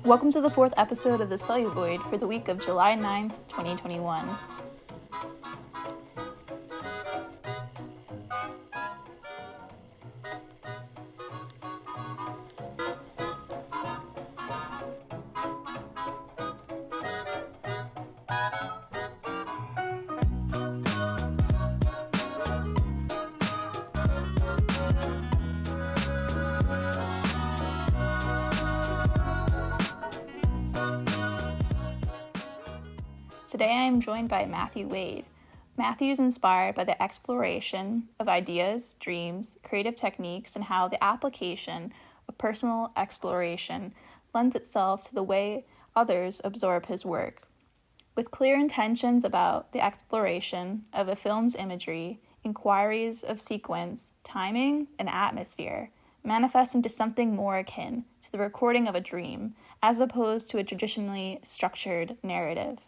Welcome to the fourth episode of the Celluvoid for the week of July 9th, 2021. Today I am joined by Matthew Wade. Matthew is inspired by the exploration of ideas, dreams, creative techniques, and how the application of personal exploration lends itself to the way others absorb his work. With clear intentions about the exploration of a film's imagery, inquiries of sequence, timing, and atmosphere, manifest into something more akin to the recording of a dream, as opposed to a traditionally structured narrative.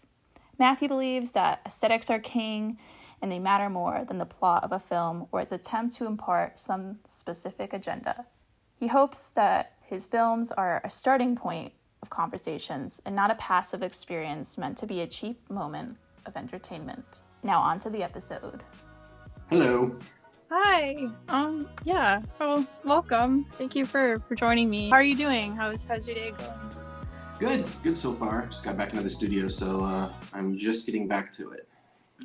Matthew believes that aesthetics are king, and they matter more than the plot of a film or its attempt to impart some specific agenda. He hopes that his films are a starting point of conversations and not a passive experience meant to be a cheap moment of entertainment. Now on to the episode. Hello. Hi. Well, welcome. Thank you for joining me. How are you doing? How's your day going? Good so far. Just got back into the studio, so I'm just getting back to it.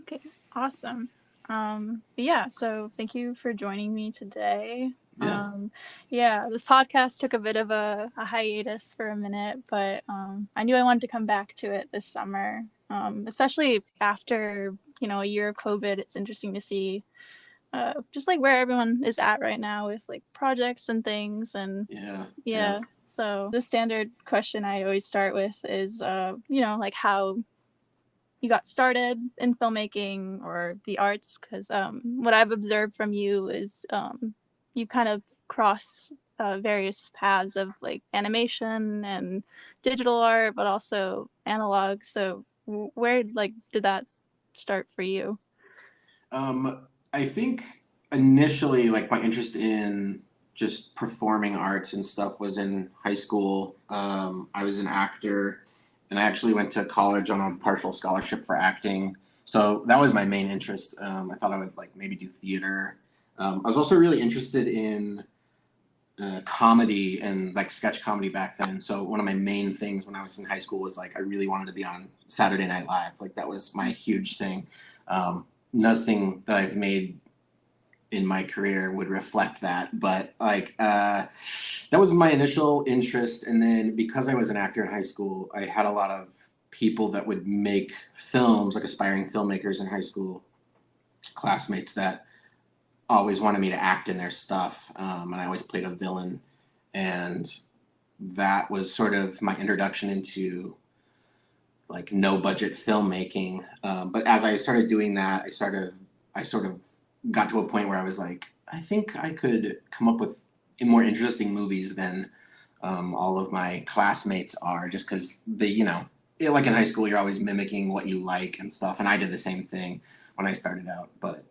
Okay, awesome. So thank you for joining me today. Yeah. This podcast took a bit of a hiatus for a minute, but I knew I wanted to come back to it this summer, especially after, a year of COVID. It's interesting to see just like where everyone is at right now with like projects and things. And yeah. So the standard question I always start with is, like how you got started in filmmaking or the arts, because what I've observed from you is you kind of cross various paths of like animation and digital art, but also analog. So where did that start for you? I think initially, my interest in just performing arts and stuff was in high school. I was an actor, and I actually went to college on a partial scholarship for acting. So that was my main interest. I thought I would maybe do theater. I was also really interested in comedy and sketch comedy back then. So one of my main things when I was in high school was I really wanted to be on Saturday Night Live. That was my huge thing. Nothing that I've made in my career would reflect that, but that was my initial interest. And then because I was an actor in high school, I had a lot of people that would make films, aspiring filmmakers in high school, classmates that always wanted me to act in their stuff. And I always played a villain, and that was sort of my introduction into no budget filmmaking. But as I started doing that, I sort of got to a point where I was I think I could come up with more interesting movies than all of my classmates are, just because in high school, you're always mimicking what you like and stuff. And I did the same thing when I started out. But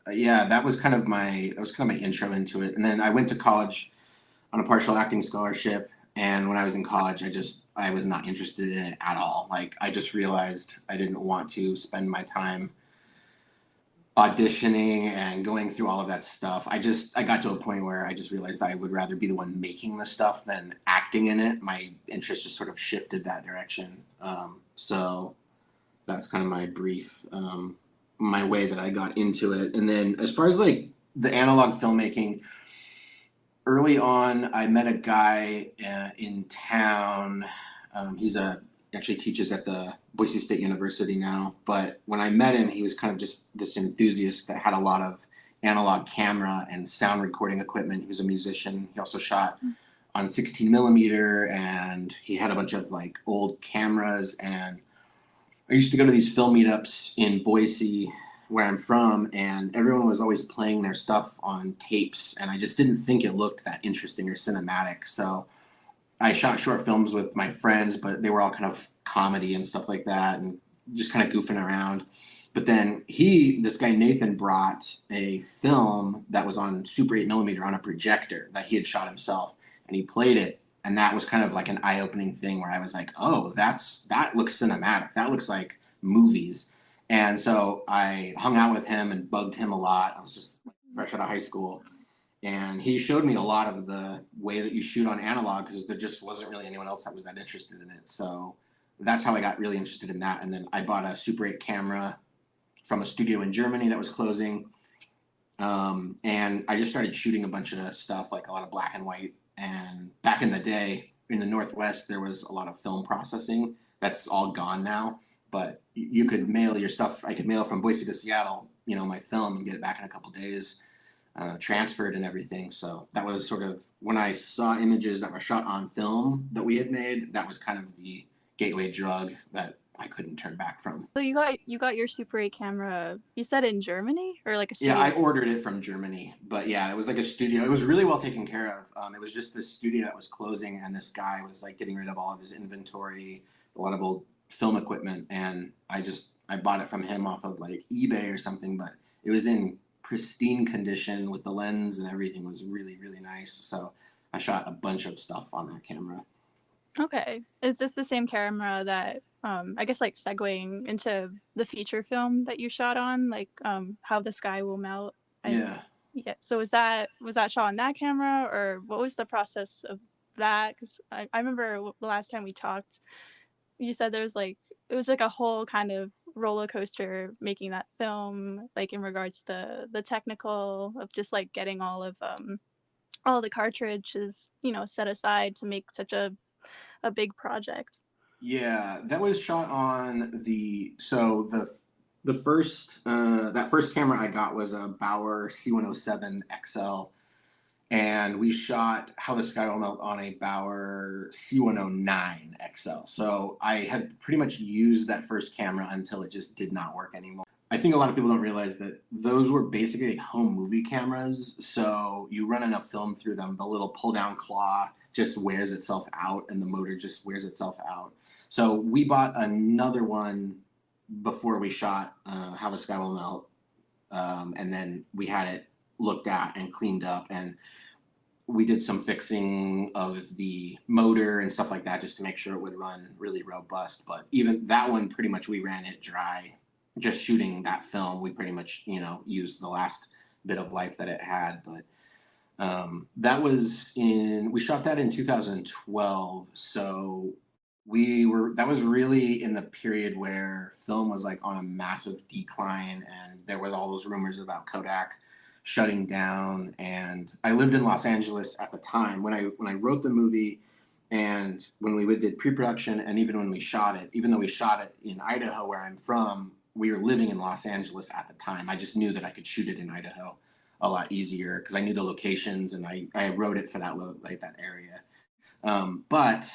that was kind of my intro into it. And then I went to college on a partial acting scholarship. And when I was in college, I was not interested in it at all. I just realized I didn't want to spend my time auditioning and going through all of that stuff. I got to a point where I just realized I would rather be the one making the stuff than acting in it. My interest just sort of shifted that direction. So that's kind of my brief, my way that I got into it. And then as far as the analog filmmaking, early on, I met a guy in town. He actually teaches at the Boise State University now. But when I met him, he was kind of just this enthusiast that had a lot of analog camera and sound recording equipment. He was a musician. He also shot on 16 millimeter, and he had a bunch of old cameras. And I used to go to these film meetups in Boise, where I'm from, and everyone was always playing their stuff on tapes, and I just didn't think it looked that interesting or cinematic. So I shot short films with my friends, but they were all kind of comedy and stuff like that, and just kind of goofing around. But then this guy Nathan, brought a film that was on Super 8 millimeter on a projector that he had shot himself, and he played it And that was kind of like an eye-opening thing where I was like, oh, that looks cinematic. That looks like movies. And so I hung out with him and bugged him a lot. I was just fresh out of high school. And he showed me a lot of the way that you shoot on analog because there just wasn't really anyone else that was that interested in it. So that's how I got really interested in that. And then I bought a Super 8 camera from a studio in Germany that was closing. And I just started shooting a bunch of stuff, like a lot of black and white. And back in the day, in the Northwest, there was a lot of film processing. That's all gone now. But you could mail your stuff. I could mail from Boise to Seattle, my film, and get it back in a couple days, transferred and everything. So that was sort of when I saw images that were shot on film that we had made. That was kind of the gateway drug that I couldn't turn back from. So you got your Super 8 camera, you said in Germany or like a studio? Yeah, I ordered it from Germany, but yeah, it was like a studio. It was really well taken care of. It was just this studio that was closing, and this guy was like getting rid of all of his inventory, a lot of old film equipment, and I bought it from him off of like eBay or something, but it was in pristine condition with the lens and everything was really, really nice. So I shot a bunch of stuff on that camera. Okay. Is this the same camera that I guess like segueing into the feature film that you shot on, like How the Sky Will Melt? Yeah. Yeah. So was that shot on that camera, or what was the process of that? Because I remember the last time we talked, you said there was like it was like a whole kind of roller coaster making that film, like in regards to the technical of just like getting all the cartridges, set aside to make such a big project. Yeah, that was shot on the first that first camera I got was a Bauer C107 XL, and we shot How the Sky Will Melt on a Bauer C109 XL. So I had pretty much used that first camera until it just did not work anymore. I think a lot of people don't realize that those were basically home movie cameras. So you run enough film through them, the little pull down claw just wears itself out and the motor just wears itself out. So we bought another one before we shot How the Sky Will Melt. And then we had it looked at and cleaned up, and we did some fixing of the motor and stuff like that just to make sure it would run really robust. But even that one, pretty much we ran it dry. Just shooting that film, we pretty much, used the last bit of life that it had. But we shot that in 2012. So that was really in the period where film was like on a massive decline, and there were all those rumors about Kodak shutting down. And I lived in Los Angeles at the time when I wrote the movie, and when we did pre-production, and even when we shot it, even though we shot it in Idaho where I'm from, we were living in Los Angeles at the time. I just knew that I could shoot it in Idaho a lot easier because I knew the locations, and I wrote it for that area. But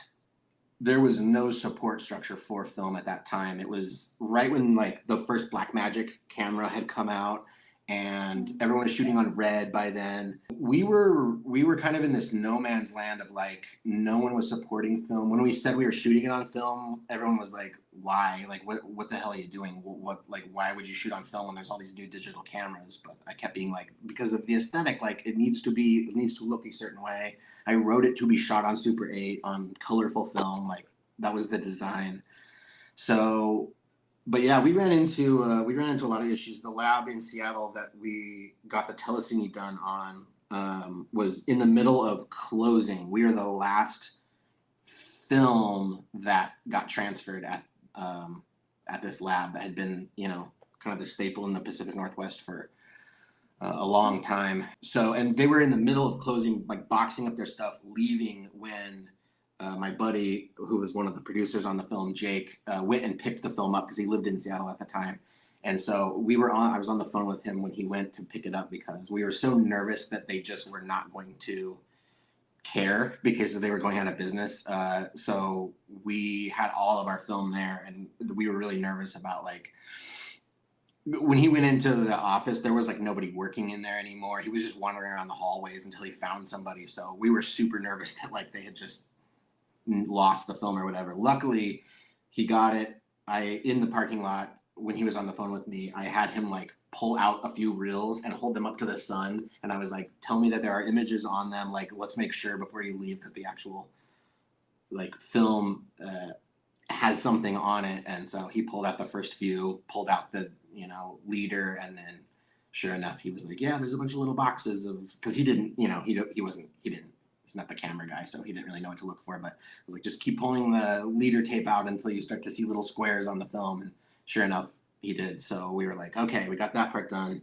there was no support structure for film at that time. It was right when like the first Blackmagic camera had come out, and everyone was shooting on red by then. We were kind of in this no man's land of like no one was supporting film. When we said we were shooting it on film, everyone was like, "Why? Like, what the hell are you doing? Why would you shoot on film when there's all these new digital cameras?" But I kept being like, because of the aesthetic, like it needs to look a certain way. I wrote it to be shot on Super 8 on colorful film, like that was the design. So. But yeah, we ran into a lot of issues. The lab in Seattle that we got the telecine done on was in the middle of closing. We were the last film that got transferred at this lab that had been, kind of the staple in the Pacific Northwest for a long time. So, and they were in the middle of closing, like boxing up their stuff, leaving when my buddy, who was one of the producers on the film, Jake, went and picked the film up because he lived in Seattle at the time. And so I was on the phone with him when he went to pick it up because we were so nervous that they just were not going to care because they were going out of business. So we had all of our film there, and we were really nervous about like, when he went into the office, there was like nobody working in there anymore. He was just wandering around the hallways until he found somebody. So we were super nervous that like they had just lost the film or whatever. Luckily, he got it. In the parking lot when he was on the phone with me, I had him like pull out a few reels and hold them up to the sun, and I was like, "Tell me that there are images on them. Like, let's make sure before you leave that the actual like film has something on it, and so he pulled out the first few, pulled out the leader, and then sure enough he was like, yeah, there's a bunch of little boxes of, because he didn't, he's not the camera guy, so he didn't really know what to look for, but I was like, just keep pulling the leader tape out until you start to see little squares on the film, and sure enough he did. So we were like, okay, we got that part done.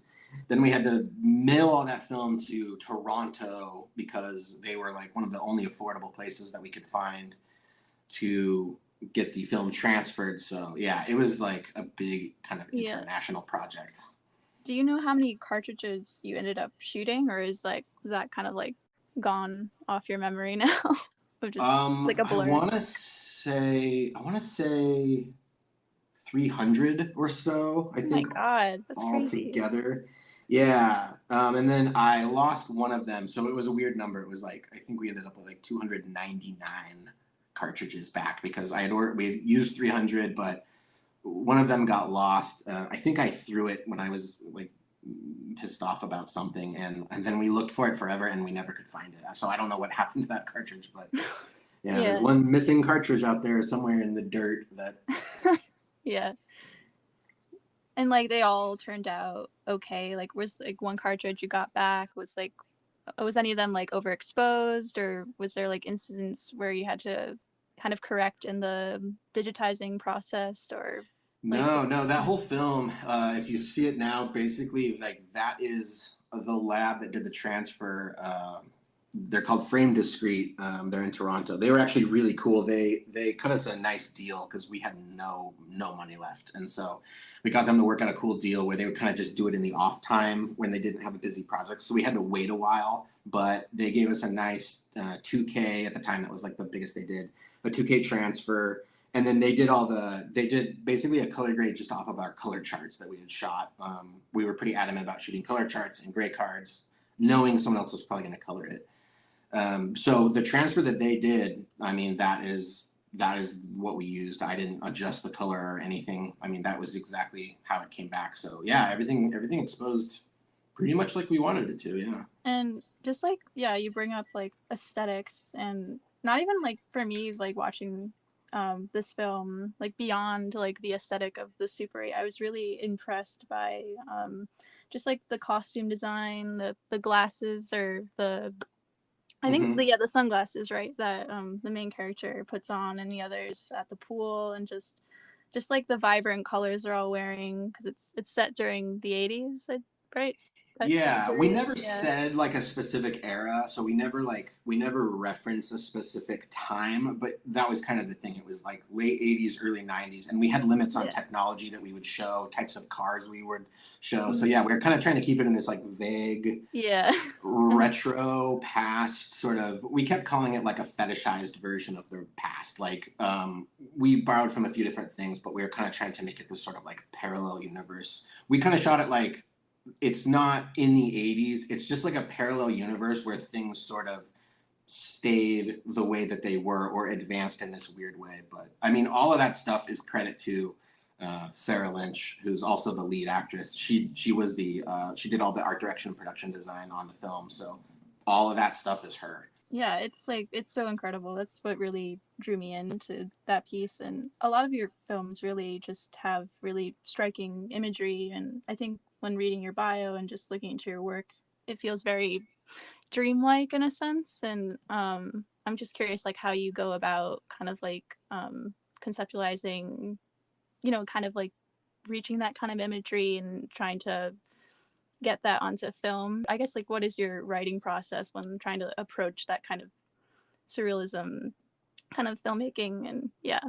Then we had to mail all that film to Toronto because they were like one of the only affordable places that we could find to get the film transferred. So yeah, it was like a big kind of Yeah. international project. Do you know how many cartridges you ended up shooting, or is that kind of like gone off your memory now? Or just like a blur? I want to say 300 or so, I think. Oh my God, that's all crazy. together. Yeah. And then I lost one of them, so it was a weird number. It was like, I think we ended up with like 299 cartridges back because we had used 300, but one of them got lost. I think I threw it when I was like pissed off about something, and then we looked for it forever and we never could find it. So I don't know what happened to that cartridge, but yeah, there's one missing cartridge out there somewhere in the dirt that Yeah. And like they all turned out okay. Like was like one cartridge you got back was any of them like overexposed, or was there like incidents where you had to kind of correct in the digitizing process, or No, that whole film, if you see it now, basically like that is the lab that did the transfer. They're called Frame Discrete. They're in Toronto. They were actually really cool. They cut us a nice deal because we had no money left, and so we got them to work out a cool deal where they would kind of just do it in the off time when they didn't have a busy project. So we had to wait a while, but they gave us a nice 2K at the time. That was like the biggest they did, a 2K transfer. And then they did basically a color grade just off of our color charts that we had shot. We were pretty adamant about shooting color charts and gray cards, knowing someone else was probably going to color it. So the transfer that they did, I mean, that is what we used. I didn't adjust the color or anything. I mean, that was exactly how it came back. So yeah, everything exposed pretty much like we wanted it to. Yeah. And just like, yeah, you bring up like aesthetics, and not even like for me, like watching this film, like beyond like the aesthetic of the Super 8, I was really impressed by just like the costume design, the glasses, or I think the sunglasses, right, that the main character puts on, and the others at the pool, and just like the vibrant colors they're all wearing, because it's set during the 80s, right? Yeah, we never said like a specific era, so we never reference a specific time, but that was kind of the thing. It was like late 80s, early 90s, and we had limits on technology that we would show, types of cars we would show. So yeah, we were kind of trying to keep it in this like vague retro past sort of. We kept calling it like a fetishized version of the past. Like we borrowed from a few different things, but we were kind of trying to make it this sort of like parallel universe. We kind of shot it like it's not in the 80s. It's just like a parallel universe where things sort of stayed the way that they were or advanced in this weird way. But I mean, all of that stuff is credit to Sarah Lynch, who's also the lead actress. She was she did all the art direction and production design on the film. So all of that stuff is her. Yeah, it's so incredible. That's what really drew me into that piece. And a lot of your films really just have really striking imagery. And I think when reading your bio and just looking into your work, it feels very dreamlike in a sense. And I'm just curious, like how you go about kind of like conceptualizing, kind of like reaching that kind of imagery and trying to get that onto film. I guess, like, what is your writing process when trying to approach that kind of surrealism kind of filmmaking? And yeah,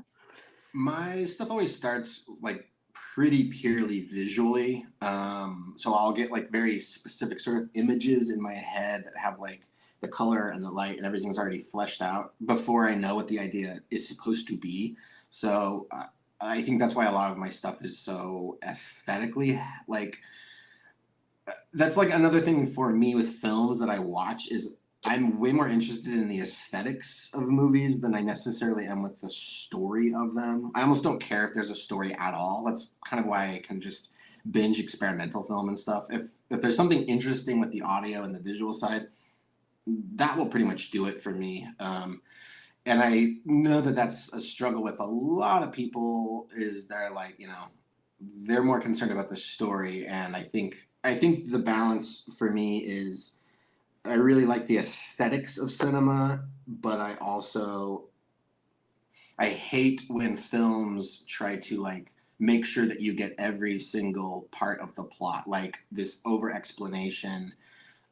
my stuff always starts like pretty purely visually. So I'll get like very specific sort of images in my head that have like the color and the light and everything's already fleshed out before I know what the idea is supposed to be. So I think that's why a lot of my stuff is so aesthetically like. That's like another thing for me with films that I watch is I'm way more interested in the aesthetics of movies than I necessarily am with the story of them. I almost don't care if there's a story at all. That's kind of why I can just binge experimental film and stuff. If there's something interesting with the audio and the visual side, that will pretty much do it for me. and I know that that's a struggle with a lot of people, is they're like, they're more concerned about the story. And I think the balance for me is I really like the aesthetics of cinema, but I hate when films try to like make sure that you get every single part of the plot, like this over explanation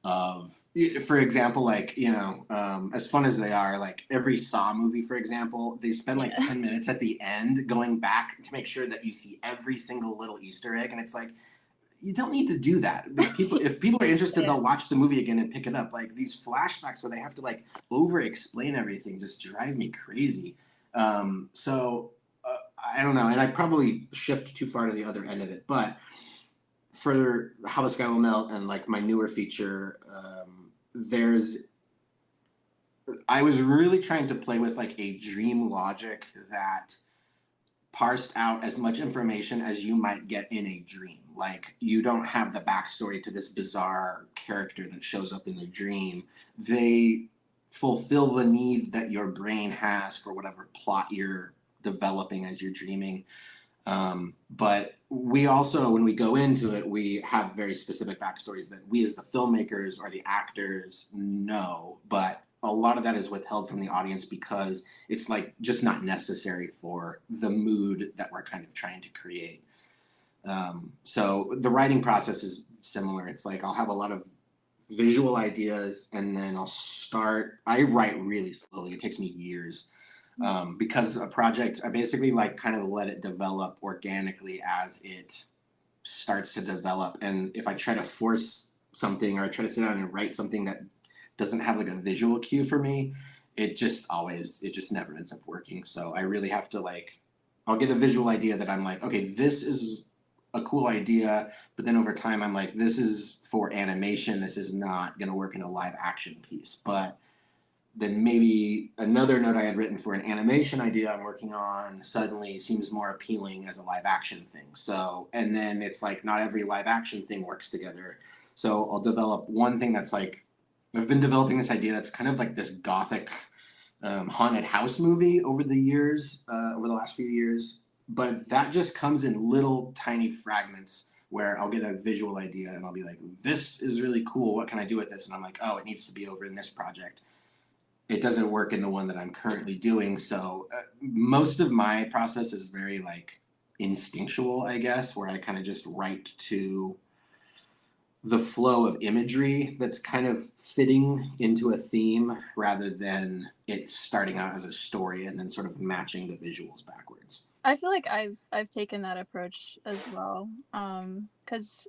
of, for example, like, as fun as they are, like every Saw movie, for example, they spend like Yeah. 10 minutes at the end going back to make sure that you see every single little Easter egg. And it's like, you don't need to do that. If people are interested, Yeah. they'll watch the movie again and pick it up. Like these flashbacks where they have to like over explain everything just drive me crazy. So I don't know, and I probably shift too far to the other end of it. But for How the Sky Will Melt and like my newer feature, there's I was really trying to play with like a dream logic that parsed out as much information as you might get in a dream. Like you don't have the backstory to this bizarre character that shows up in the dream. They fulfill the need that your brain has for whatever plot you're developing as you're dreaming. But we also, when we go into it, we have very specific backstories that we as the filmmakers or the actors know, but a lot of that is withheld from the audience because it's like just not necessary for the mood that we're kind of trying to create. So the writing process is similar. It's like I'll have a lot of visual ideas and then I write really slowly. It takes me years. Because a project, I basically like kind of let it develop organically as it starts to develop. And if I try to force something or I try to sit down and write something that doesn't have like a visual cue for me, it just never ends up working. So I really have to like, I'll get a visual idea that I'm like, okay, this is a cool idea. But then over time, I'm like, this is for animation. This is not going to work in a live action piece. But then maybe another note I had written for an animation idea I'm working on suddenly seems more appealing as a live action thing. So, and then it's like not every live action thing works together. So I'll develop one thing that's like, I've been developing this idea that's kind of like this gothic haunted house movie over the last few years. But that just comes in little tiny fragments where I'll get a visual idea and I'll be like, this is really cool. What can I do with this? And I'm like, oh, it needs to be over in this project. It doesn't work in the one that I'm currently doing. So most of my process is very like instinctual, I guess, where I kind of just write to the flow of imagery that's kind of fitting into a theme rather than it starting out as a story and then sort of matching the visuals backwards. I feel like I've taken that approach as well. Cause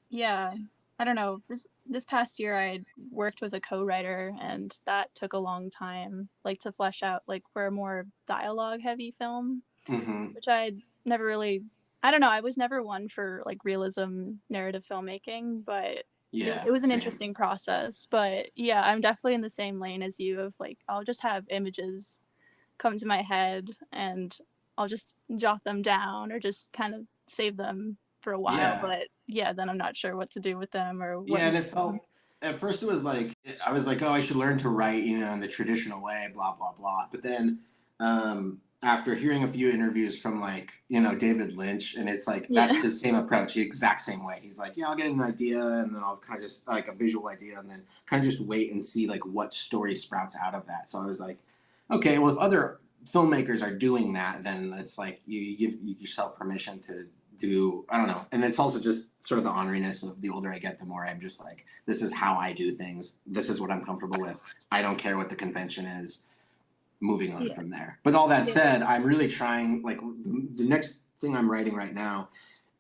yeah, I don't know. This past year I worked with a co-writer and that took a long time, like to flesh out like for a more dialogue heavy film, Mm-hmm. which I'd never really I don't know, I was never one for like realism narrative filmmaking, but Yeah, it was an same. interesting process. But yeah, I'm definitely in the same lane as you of like I'll just have images come to my head and I'll just jot them down or just kind of save them for a while. Yeah. But yeah, then I'm not sure what to do with them or what Yeah, and needs it to come. felt at first it was like I was like, oh, I should learn to write, in the traditional way, blah blah blah. But then after hearing a few interviews from like David Lynch, and it's like Yeah. that's his same approach, the exact same way. He's like, yeah, I'll get an idea, and then I'll kind of just like a visual idea, and then kind of just wait and see like what story sprouts out of that. So I was like, okay, well if other filmmakers are doing that, then it's like you give yourself permission to do, I don't know. And it's also just sort of the honoriness of the older I get, the more I'm just like, this is how I do things. This is what I'm comfortable with. I don't care what the convention is. Moving on Yeah. from there. But all that Yeah. said, I'm really trying, like the next thing I'm writing right now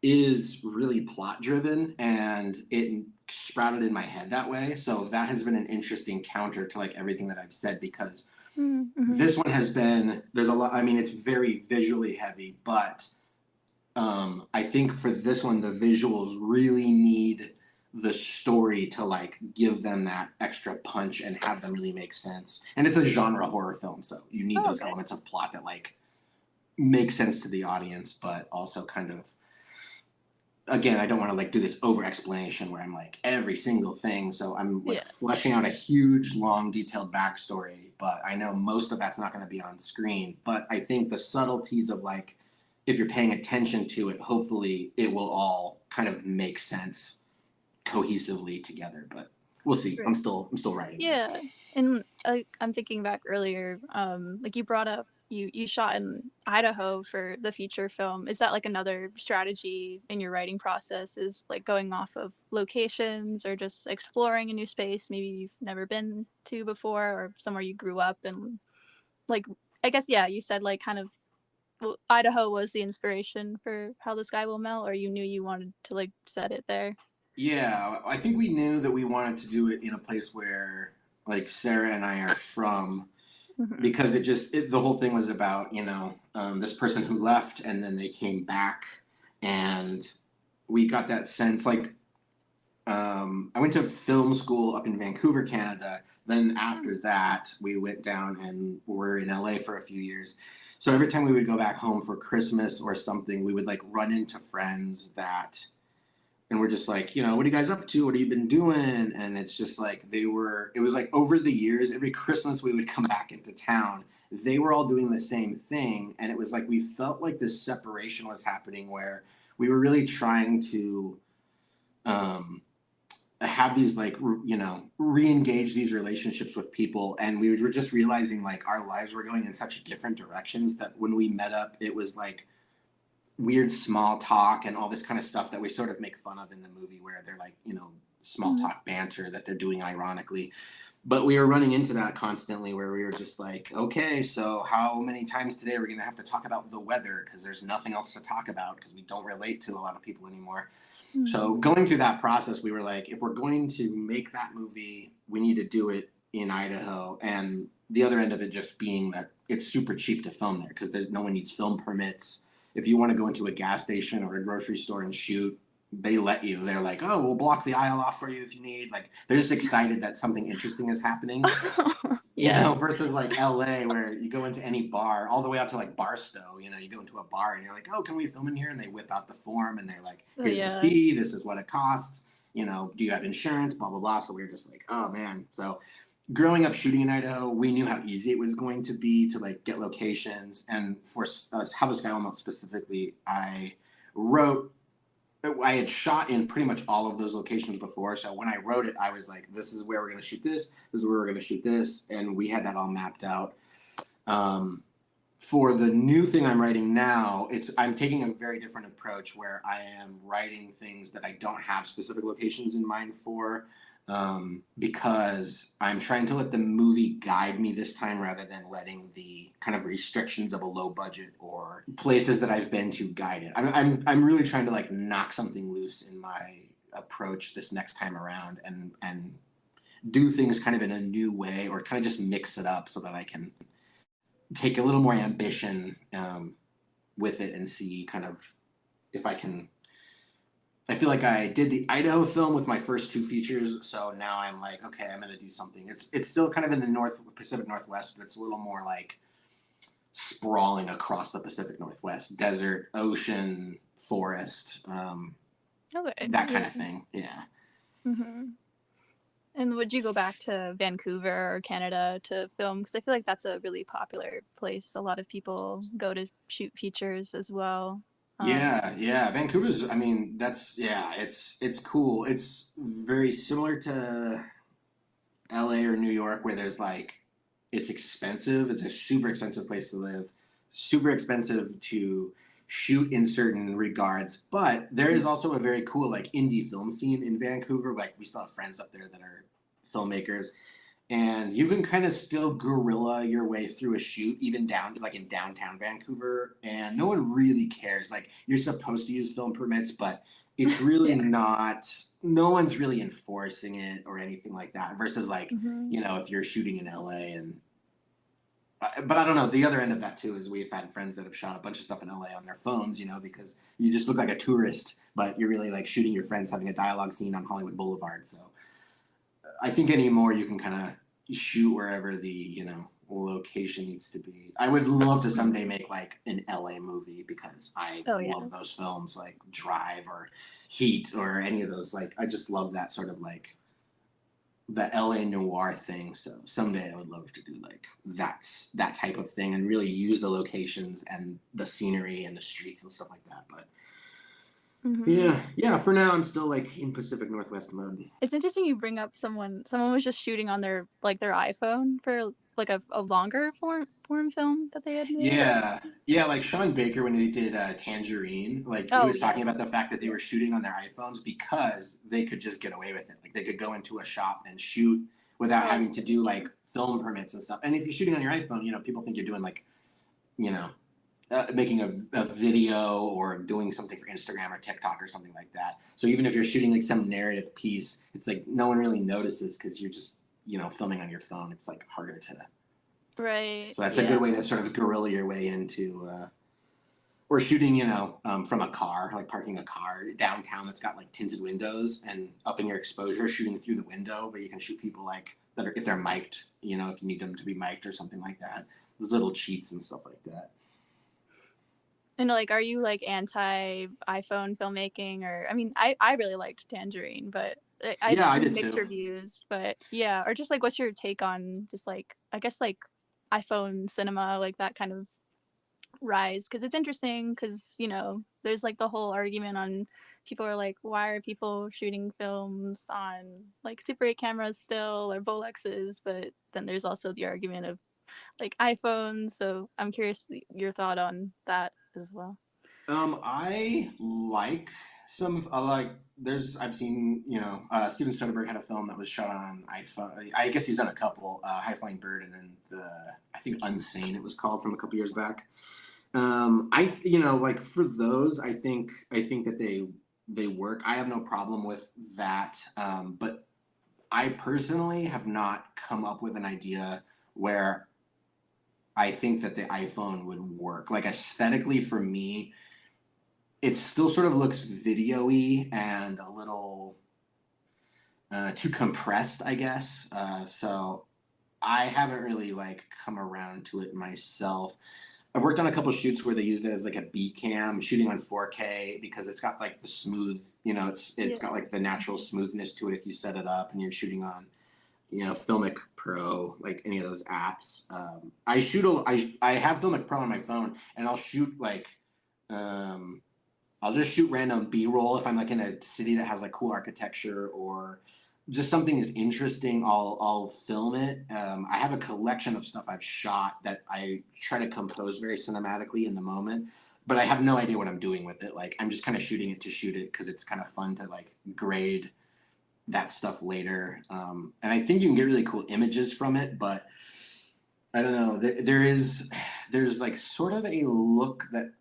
is really plot driven and it sprouted in my head that way. So that has been an interesting counter to like everything that I've said because Mm-hmm. this one has been, there's a lot, I mean, it's very visually heavy, but I think for this one, the visuals really need the story to like give them that extra punch and have them really make sense. And it's a genre horror film, so you need Oh, those okay. elements of plot that like make sense to the audience, but also kind of, again, I don't want to like do this over explanation where I'm like every single thing. So I'm like Yeah. fleshing out a huge, long, detailed backstory, but I know most of that's not going to be on screen. But I think the subtleties of like, if you're paying attention to it, hopefully it will all kind of make sense cohesively together. But we'll see. Right. I'm still writing it. Yeah, and I'm thinking back earlier, like you brought up you shot in Idaho for the feature film. Is that like another strategy in your writing process? Is like going off of locations or just exploring a new space maybe you've never been to before, or somewhere you grew up and like I guess yeah, you said like kind of well, Idaho was the inspiration for How the Sky Will Melt, or you knew you wanted to like set it there. Yeah, I think we knew that we wanted to do it in a place where like Sarah and I are from, Hmm. because the whole thing was about this person who left and then they came back, and we got that sense like I went to film school up in Vancouver, Canada. Then after that we went down and were in LA for a few years. So every time we would go back home for Christmas or something, we would like run into friends that, and we're just like, what are you guys up to? What have you been doing? And it's just like it was like over the years, every Christmas we would come back into town. They were all doing the same thing. And it was like we felt like this separation was happening where we were really trying to um, have these like, re engage these relationships with people. And we were just realizing like our lives were going in such different directions that when we met up, it was like, weird small talk and all this kind of stuff that we sort of make fun of in the movie where they're like, small Hmm. talk banter that they're doing ironically. But we were running into that constantly where we were just like, okay, so how many times today are we going to have to talk about the weather? Because there's nothing else to talk about because we don't relate to a lot of people anymore. So going through that process, we were like, if we're going to make that movie, we need to do it in Idaho. And the other end of it just being that it's super cheap to film there because no one needs film permits. If you want to go into a gas station or a grocery store and shoot, they let you. They're like, oh, we'll block the aisle off for you if you need. Like, they're just excited that something interesting is happening. Yeah. Versus like LA where you go into any bar, all the way out to like Barstow, you go into a bar and you're like, oh, can we film in here? And they whip out the form and they're like, Oh here's the yeah. fee, this is what it costs, do you have insurance, blah, blah, blah. So we were just like, oh man. So growing up shooting in Idaho, we knew how easy it was going to be to like get locations. And for us, How the Sky Will Melt specifically, wrote I had shot in pretty much all of those locations before. So when I wrote it, I was like, this is where we're going to shoot this. This is where we're going to shoot this. And we had that all mapped out. For the new thing I'm writing now, I'm taking a very different approach where I am writing things that I don't have specific locations in mind for, because I'm trying to let the movie guide me this time rather than letting the kind of restrictions of a low budget or places that I've been to guide it. I'm really trying to like knock something loose in my approach this next time around and do things kind of in a new way or kind of just mix it up so that I can take a little more ambition with it and see kind of if I can. I feel like I did the Idaho film with my first two features, so now I'm like, okay, I'm gonna do something. It's still kind of in the Pacific Northwest, but it's a little more like sprawling across the Pacific Northwest, desert, ocean, forest, Okay. that kind Yeah. of thing. Yeah. Hmm. And would you go back to Vancouver or Canada to film? Because I feel like that's a really popular place. A lot of people go to shoot features as well. Um, Yeah. Vancouver's. I mean, it's cool. It's very similar to LA or New York, where there's like, it's expensive. It's a super expensive place to live, super expensive to shoot in certain regards. But there is also a very cool like indie film scene in Vancouver. Like we still have friends up there that are filmmakers, and you can kind of still guerrilla your way through a shoot, even down like in downtown Vancouver, and no one really cares. Like you're supposed to use film permits, but it's really yeah. not. No one's really enforcing it or anything like that. Versus like Hmm. if you're shooting in LA and. But I don't know. The other end of that too is we've had friends that have shot a bunch of stuff in LA on their phones, because you just look like a tourist, but you're really like shooting your friends having a dialogue scene on Hollywood Boulevard. So I think anymore you can kind of shoot wherever location needs to be. I would love to someday make like an LA movie because I Oh yeah. love those films like Drive or Heat or any of those. Like I just love that sort of like the LA noir thing. So someday I would love to do like that type of thing and really use the locations and the scenery and the streets and stuff like that. But yeah, for now I'm still like in Pacific Northwest mode. It's interesting you bring up someone was just shooting on their iPhone for like a longer form film that they had made. Yeah, like Sean Baker when they did Tangerine, like he Oh was yeah. talking about the fact that they were shooting on their iPhones because they could just get away with it. Like they could go into a shop and shoot without Oh, having to do like film permits and stuff. And if you're shooting on your iPhone, people think you're doing like, you know, making a video or doing something for Instagram or TikTok or something like that. So even if you're shooting like some narrative piece, it's like no one really notices because you're just, filming on your phone. It's like harder to. right. So that's a good way to sort of guerrilla your way into, or shooting, from a car, like parking a car downtown that's got like tinted windows and upping your exposure, shooting through the window, but you can shoot people like that if they're mic'd, if you need them to be mic'd or something like that. There's little cheats and stuff like that. And like, are you like anti iPhone filmmaking? Or I mean, I really liked Tangerine, but I've Yeah, I seen did mixed too. reviews. But yeah, or just like, what's your take on just like, I guess like iPhone cinema, like that kind of rise? Because it's interesting because there's like the whole argument on people are like, why are people shooting films on like Super 8 cameras still or Bolexes? But then there's also the argument of like iPhones. So I'm curious your thought on that as well. I like some like I've seen Steven Soderbergh had a film that was shot on iPhone. I guess he's done a couple, High Flying Bird and then I think Unsane it was called from a couple years back. Like for those I think that they work. I have no problem with that. But I personally have not come up with an idea where I think that the iPhone would work. Like aesthetically for me, it still sort of looks video-y and a little too compressed, I guess. So I haven't really like come around to it myself. I've worked on a couple shoots where they used it as like a B cam, shooting on 4K because it's got like the smooth, it's got like the natural smoothness to it if you set it up and you're shooting on, Filmic Pro, like any of those apps. I have Filmic Pro on my phone and I'll shoot like I'll just shoot random B-roll if I'm like in a city that has like cool architecture or just something is interesting. I'll film it. I have a collection of stuff I've shot that I try to compose very cinematically in the moment, but I have no idea what I'm doing with it. Like I'm just kind of shooting it to shoot it because it's kind of fun to like grade that stuff later. And I think you can get really cool images from it, but I don't know. There's like sort of a look that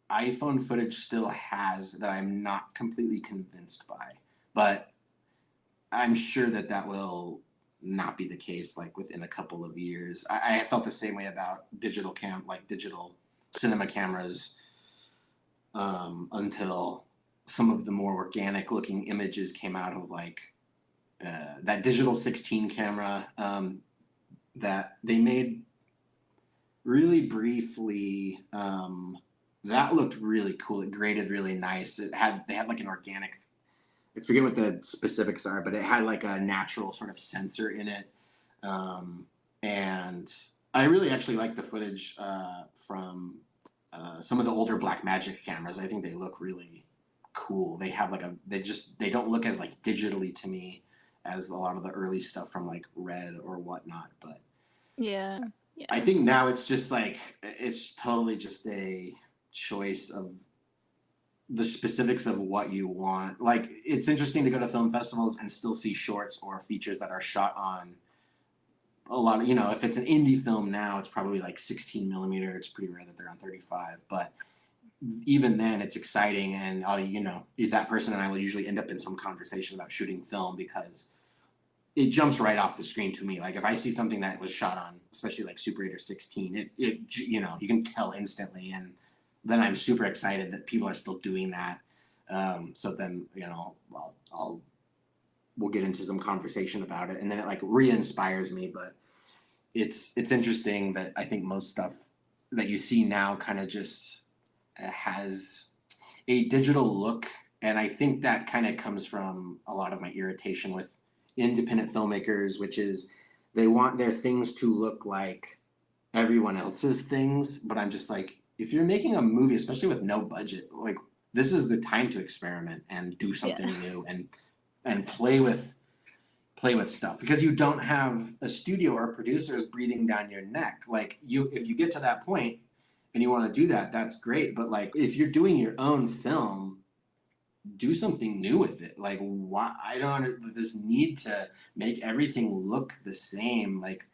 iPhone footage still has that I'm not completely convinced by, but I'm sure that will not be the case like within a couple of years. I felt the same way about digital cinema cameras until some of the more organic looking images came out of like that digital 16 camera that they made really briefly. That looked really cool. It graded really nice. They had like an organic, I forget what the specifics are, but it had like a natural sort of sensor in it. And I really actually like the footage from some of the older Blackmagic cameras. I think they look really cool. They have like they don't look as like digitally to me as a lot of the early stuff from like Red or whatnot. But Yeah. I think now it's just like, it's totally just a choice of the specifics of what you want. Like it's interesting to go to film festivals and still see shorts or features that are shot on a lot of, if it's an indie film now, it's probably like 16 millimeter. It's pretty rare that they're on 35, but even then it's exciting. And that person and I will usually end up in some conversation about shooting film because it jumps right off the screen to me. Like if I see something that was shot on, especially like Super 8 or 16, it you can tell instantly. And then I'm super excited that people are still doing that. So then, we'll get into some conversation about it, and then it like re-inspires me. But it's interesting that I think most stuff that you see now kind of just has a digital look, and I think that kind of comes from a lot of my irritation with independent filmmakers, which is they want their things to look like everyone else's things, but I'm just like, if you're making a movie, especially with no budget, like this is the time to experiment and do something new and play with stuff, because you don't have a studio or producers breathing down your neck. Like if you get to that point and you want to do that, that's great. But like if you're doing your own film, do something new with it. Like why I don't this need to make everything look the same. Like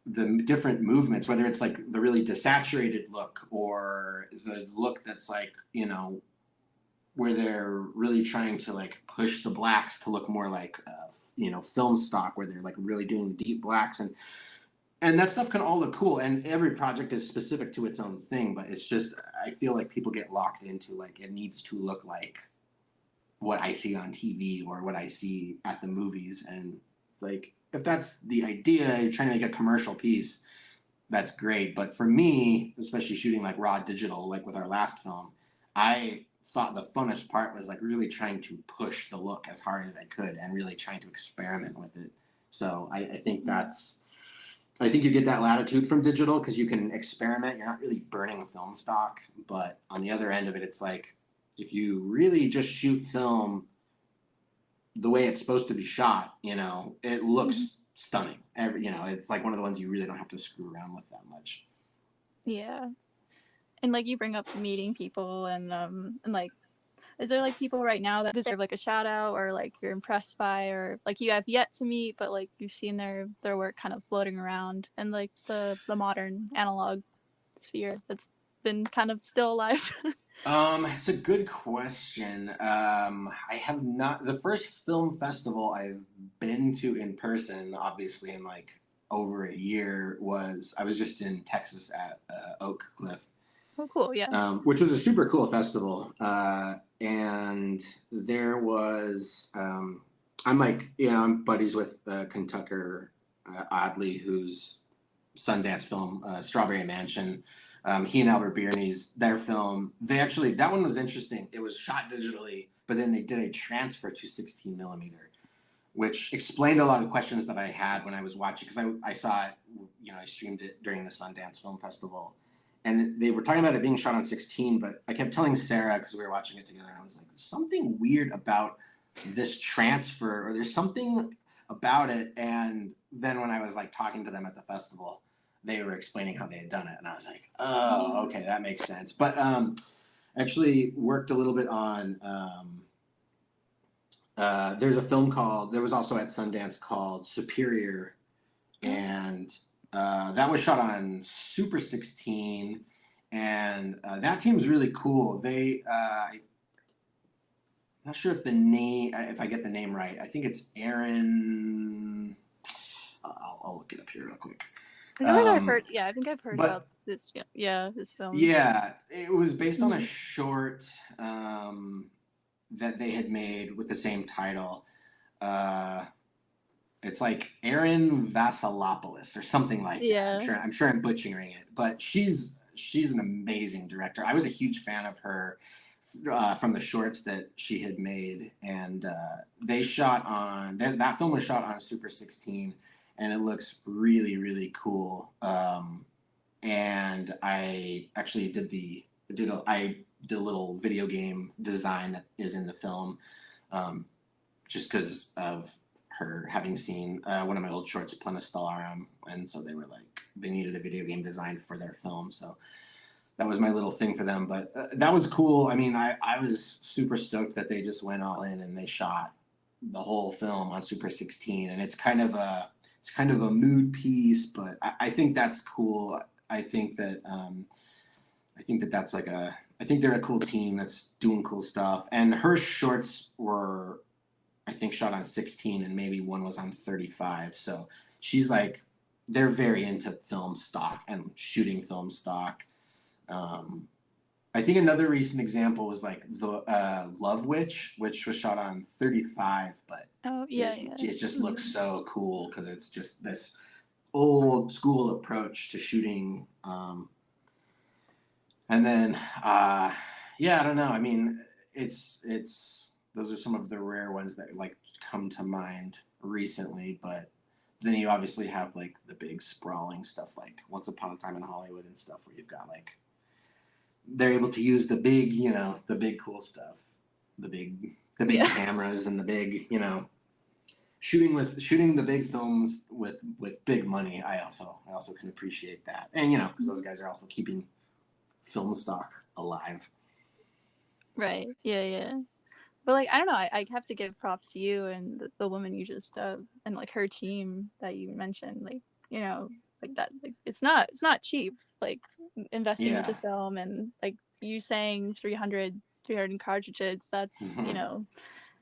the different movements, whether it's like the really desaturated look or the look that's like, you know, where they're really trying to like push the blacks to look more like you know, film stock, where they're like really doing deep blacks, and that stuff can all look cool, and every project is specific to its own thing, but it's just I feel like people get locked into like it needs to look like what I see on TV or what I see at the movies, and it's like if that's the idea, you're trying to make a commercial piece, that's great. But for me, especially shooting like raw digital, like with our last film, I thought the funnest part was like really trying to push the look as hard as I could and really trying to experiment with it. So I think I think you get that latitude from digital because you can experiment. You're not really burning film stock. But on the other end of it, it's like if you really just shoot film the way it's supposed to be shot, you know, it looks stunning. You know, it's like one of the ones you really don't have to screw around with that much. Yeah. And like you bring up meeting people and like, is there like people right now that deserve like a shout out or like you're impressed by, or like you have yet to meet but like you've seen their work kind of floating around and like the modern analog sphere that's been kind of still alive? It's a good question. I have not. The first film festival I've been to in person, obviously in like over a year, I was just in Texas at Oak Cliff, Oh, cool. Yeah. which was a super cool festival. And there was, I'm like, you know, I'm buddies with Kentucker Oddly, who's Sundance film, Strawberry Mansion. He and Albert Bierny's their film. They actually that one was interesting. It was shot digitally, but then they did a transfer to 16 millimeter, which explained a lot of questions that I had when I was watching, because I saw it, you know, I streamed it during the Sundance Film Festival, and they were talking about it being shot on 16, but I kept telling Sarah, because we were watching it together, and I was like, there's something weird about this transfer, or there's something about it. And then when I was like talking to them at the festival, they were explaining how they had done it, and I was like, oh, okay, that makes sense. But actually worked a little bit on there's a film there was also at Sundance called Superior, and that was shot on Super 16, and that team's really cool. I'm not sure if if I get the name right. I think it's Aaron. I'll look it up here real quick. I think I've heard about this. Yeah, this film. Yeah, it was based on a short that they had made with the same title. It's like Aaron Vasilopoulos or something like that. I'm sure I'm butchering it, but she's an amazing director. I was a huge fan of her from the shorts that she had made, and they shot on that film was shot on Super 16. And it looks really, really cool. And I actually did a little video game design that is in the film, just because of her having seen one of my old shorts, Plena Stellarum, and so they were like they needed a video game design for their film, so that was my little thing for them. But that was cool. I mean, I was super stoked that they just went all in and they shot the whole film on Super 16, and it's kind of a mood piece, but I think that's cool. I think that that's like I think they're a cool team that's doing cool stuff. And her shorts were, I think, shot on 16, and maybe one was on 35. So she's like, they're very into film stock and shooting film stock. I think another recent example was like the Love Witch, which was shot on 35, but it just looks so cool because it's just this old school approach to shooting. And then, yeah, I don't know. I mean, it's those are some of the rare ones that like come to mind recently. But then you obviously have like the big sprawling stuff like Once Upon a Time in Hollywood and stuff where you've got like they're able to use the big, the big cool stuff, the big Yeah. cameras and the big, shooting the big films with big money. I also can appreciate that, and because those guys are also keeping film stock alive. Right. Yeah, yeah. But like I don't know, I have to give props to you and the woman you just and like her team that you mentioned, like, you know, like that like it's not cheap, like investing into Yeah. film and like you saying 300 cartridges, that's,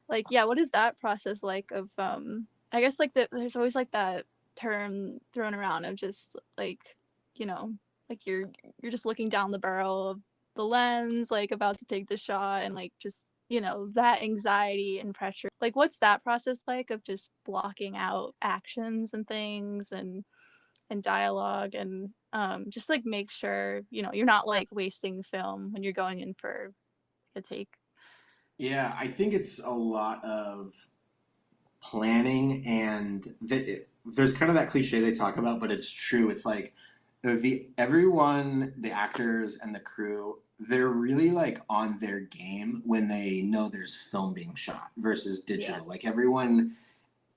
like yeah, what is that process like of I guess like there's always like that term thrown around of just like, you know, like you're just looking down the barrel of the lens, like about to take the shot, and like just, that anxiety and pressure. Like what's that process like of just blocking out actions and things and dialogue and just like make sure, you're not like wasting film when you're going in for a take. Yeah, I think it's a lot of planning, and there's kind of that cliche they talk about, but it's true. It's like everyone, the actors and the crew, they're really like on their game when they know there's film being shot versus Yeah. digital. Like everyone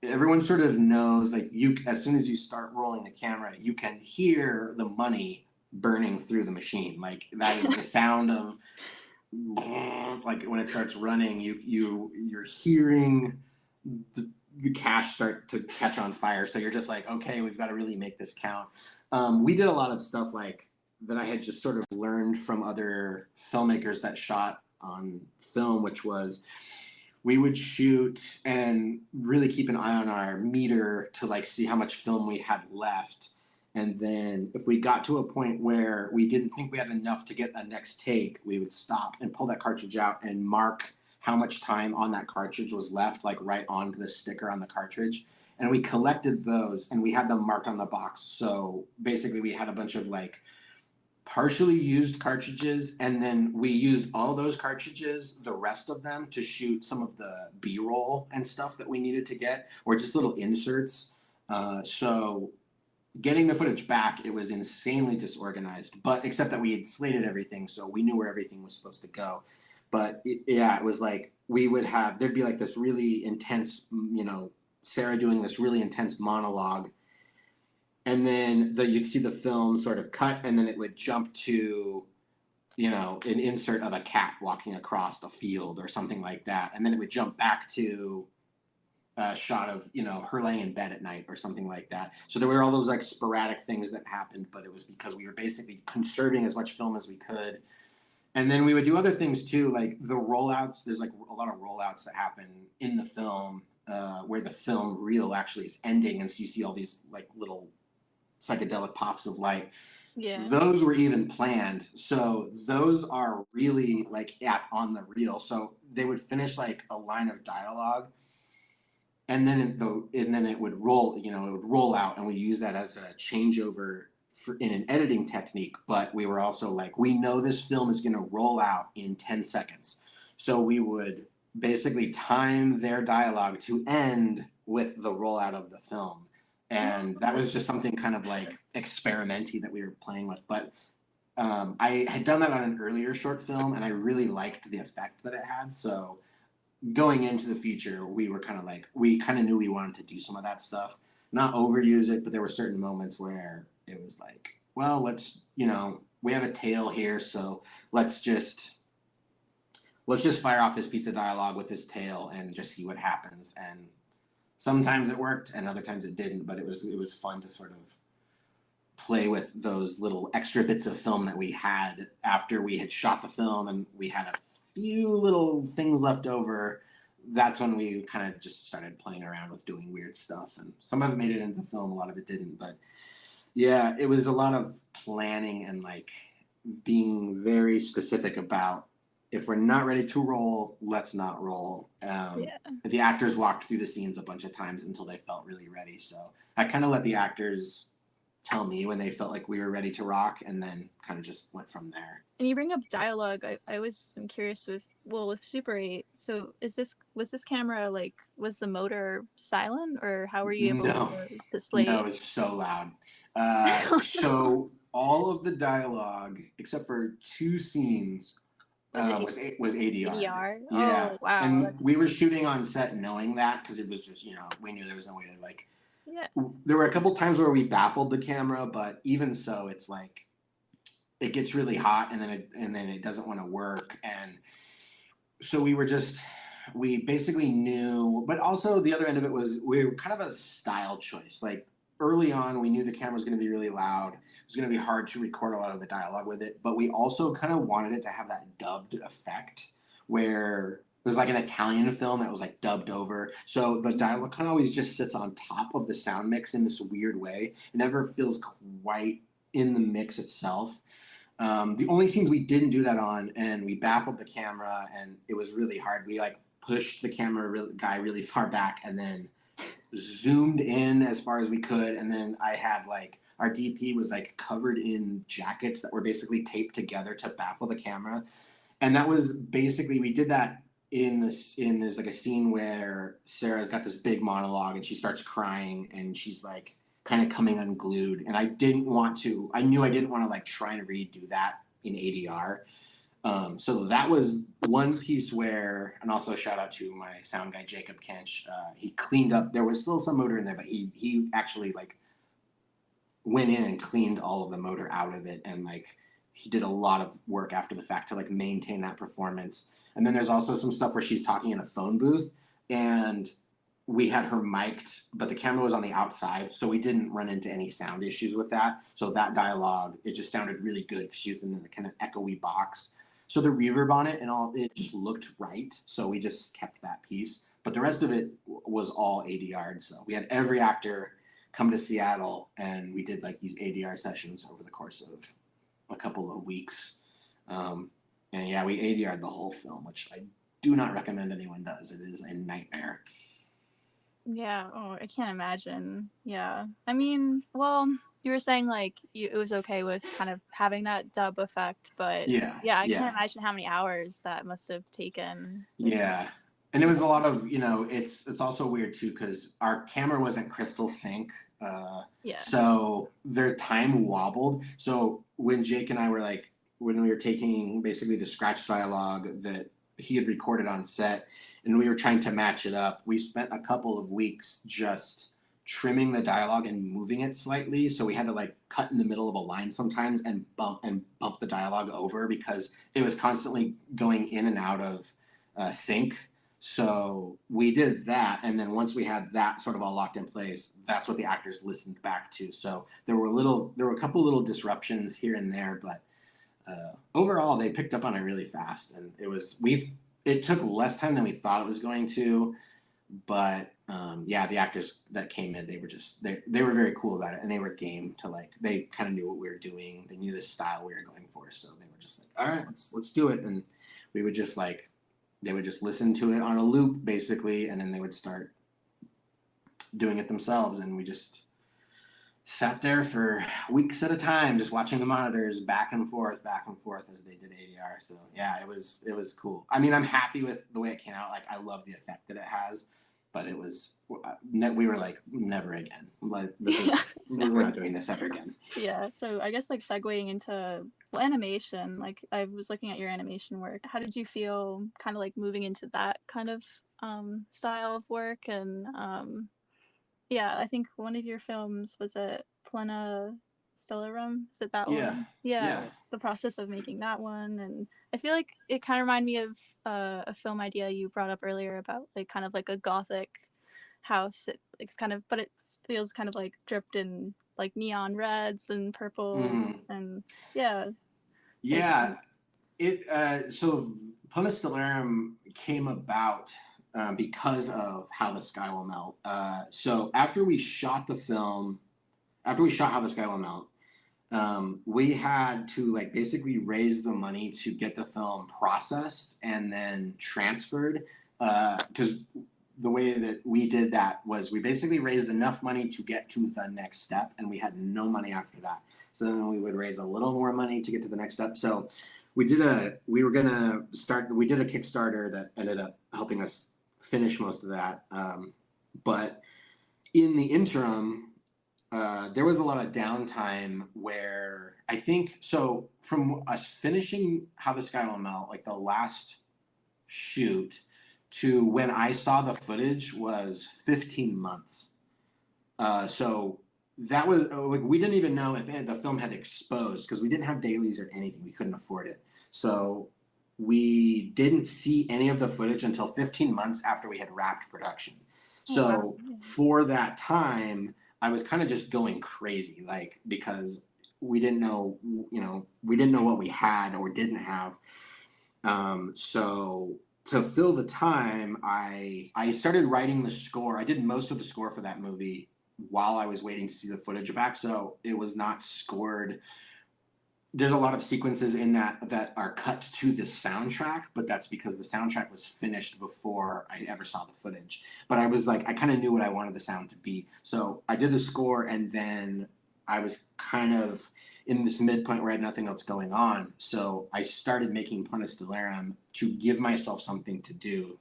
sort of knows, like, you as soon as you start rolling the camera, you can hear the money burning through the machine. Like that is the sound of like when it starts running, you're hearing the cash start to catch on fire. So you're just like, okay, we've got to really make this count. We did a lot of stuff like that I had just sort of learned from other filmmakers that shot on film, which was we would shoot and really keep an eye on our meter to like see how much film we had left. And then if we got to a point where we didn't think we had enough to get a next take, we would stop and pull that cartridge out and mark how much time on that cartridge was left, like right onto the sticker on the cartridge. And we collected those and we had them marked on the box. So basically we had a bunch of like partially used cartridges, and then we used all those cartridges, the rest of them, to shoot some of the B-roll and stuff that we needed to get, or just little inserts. So getting the footage back, it was insanely disorganized, but except that we had slated everything, so we knew where everything was supposed to go. But it was like there'd be like this really intense, Sarah doing this really intense monologue, and then you'd see the film sort of cut, and then it would jump to, an insert of a cat walking across a field or something like that, and then it would jump back to a shot of her laying in bed at night or something like that. So there were all those like sporadic things that happened, but it was because we were basically conserving as much film as we could. And then we would do other things too, like the rollouts. There's like a lot of rollouts that happen in the film where the film reel actually is ending, and so you see all these like little psychedelic pops of light. Yeah. Those were even planned, so those are really like on the reel. So they would finish like a line of dialogue, and then it would roll. It would roll out, and we use that as a changeover in an editing technique. But we were also like, we know this film is going to roll out in 10 seconds, so we would basically time their dialogue to end with the rollout of the film. And that was just something kind of like experimenty that we were playing with. But I had done that on an earlier short film, and I really liked the effect that it had. So going into the future, we kind of knew we wanted to do some of that stuff, not overuse it, but there were certain moments where it was like, well, let's, we have a tail here, so let's just fire off this piece of dialogue with this tail and just see what happens. And sometimes it worked and other times it didn't, but it was fun to sort of play with those little extra bits of film that we had after we had shot the film, and we had a few little things left over. That's when we kind of just started playing around with doing weird stuff, and some of it made it into the film, a lot of it didn't. But yeah, it was a lot of planning and like being very specific about, if we're not ready to roll, let's not roll. Yeah. The actors walked through the scenes a bunch of times until they felt really ready. So I kind of let the actors tell me when they felt like we were ready to rock, and then kind of just went from there. And you bring up dialogue. I always am curious with Super 8. So was this camera like, was the motor silent, or how were you able No, to no, slate? it's so loud. So all of the dialogue except for 2 scenes Was it was ADR. ADR? Yeah, Oh wow, and that's we were shooting on set knowing that because it was just we knew there was no way to like. yeah. There were a couple times where we baffled the camera, but even so, it's like it gets really hot and then it doesn't want to work, and so we basically knew, but also the other end of it was we were kind of a style choice. Like early on, we knew the camera was going to be really loud. It was going to be hard to record a lot of the dialogue with it, but we also kind of wanted it to have that dubbed effect where it was like an Italian film that was like dubbed over. So the dialogue kind of always just sits on top of the sound mix in this weird way. It never feels quite in the mix itself. The only scenes we didn't do that on, and we baffled the camera, and it was really hard. We like pushed the camera guy really far back, and then zoomed in as far as we could, and then I had like our DP was like covered in jackets that were basically taped together to baffle the camera, and that was basically we did that there's like a scene where Sarah's got this big monologue and she starts crying and she's like kind of coming unglued, and I knew I didn't want to like try and redo that in ADR. So that was one piece where, and also shout out to my sound guy Jacob Kench. He cleaned up. There was still some motor in there, but he actually like went in and cleaned all of the motor out of it, and like he did a lot of work after the fact to like maintain that performance. And then there's also some stuff where she's talking in a phone booth, and we had her mic'd, but the camera was on the outside, so we didn't run into any sound issues with that. So that dialogue, it just sounded really good because she's in the kind of echoey box. So the reverb on it and all, it just looked right. So we just kept that piece. But the rest of it was all ADR'd. So we had every actor come to Seattle, and we did like these ADR sessions over the course of a couple of weeks. And yeah, we ADR'd the whole film, which I do not recommend anyone does. It is a nightmare. Yeah, oh, I can't imagine. Yeah. I mean, well, you were saying like it was okay with kind of having that dub effect, but Yeah, yeah, I yeah, can't imagine how many hours that must have taken. yeah. And it was a lot of, it's also weird too because our camera wasn't crystal sync. Yeah. So their time wobbled. So when Jake and I were like, when we were taking basically the scratch dialogue that he had recorded on set and we were trying to match it up, we spent a couple of weeks just trimming the dialogue and moving it slightly. So we had to like cut in the middle of a line sometimes and bump the dialogue over because it was constantly going in and out of sync. So we did that, and then once we had that sort of all locked in place, that's what the actors listened back to. So there were a couple little disruptions here and there, but overall they picked up on it really fast, and it took less time than we thought it was going to, but yeah, the actors that came in, they were very cool about it, and they were game to like, they kind of knew what we were doing, they knew the style we were going for, so they were just like, all right, let's do it, and we would just like. They would just listen to it on a loop, basically, and then they would start doing it themselves. And we just sat there for weeks at a time, just watching the monitors back and forth as they did ADR. So yeah, it was cool. I mean, I'm happy with the way it came out. Like, I love the effect that it has, but we were like, never again. Like, we're not doing this ever again. Yeah. So I guess like segueing into animation, like I was looking at your animation work. How did you feel kind of like moving into that kind of style of work? And yeah, I think one of your films was it Plena Stellarum? Is it that Yeah, one? Yeah, yeah. the process of making that one. And I feel like it kind of reminded me of a film idea you brought up earlier about like kind of like a gothic house. It's kind of, but it feels kind of like dripped in like neon reds and purples, Mhm. and yeah, like Yeah, so Plena Stellarum came about because of How the Sky Will Melt. So after we shot How the Sky Will Melt, we had to like basically raise the money to get the film processed and then transferred because the way that we did that was we basically raised enough money to get to the next step, and we had no money after that. So then we would raise a little more money to get to the next step. So we did a Kickstarter that ended up helping us finish most of that. But in the interim, there was a lot of downtime where I think, so from us finishing How the Sky Will Melt, like the last shoot, to when I saw the footage was 15 months. So that was like, we didn't even know if the film had exposed, because we didn't have dailies or anything. We couldn't afford it. So we didn't see any of the footage until 15 months after we had wrapped production. So for that time, I was kind of just going crazy, like, because we didn't know, we didn't know what we had or didn't have. So to fill the time, I started writing the score. I did most of the score for that movie while I was waiting to see the footage back. So it was not scored. There's a lot of sequences in that are cut to the soundtrack, but that's because the soundtrack was finished before I ever saw the footage. But I was like, I kind of knew what I wanted the sound to be. So I did the score, and then I was kind of in this midpoint where I had nothing else going on. So I started making Punta Stellarum to give myself something to do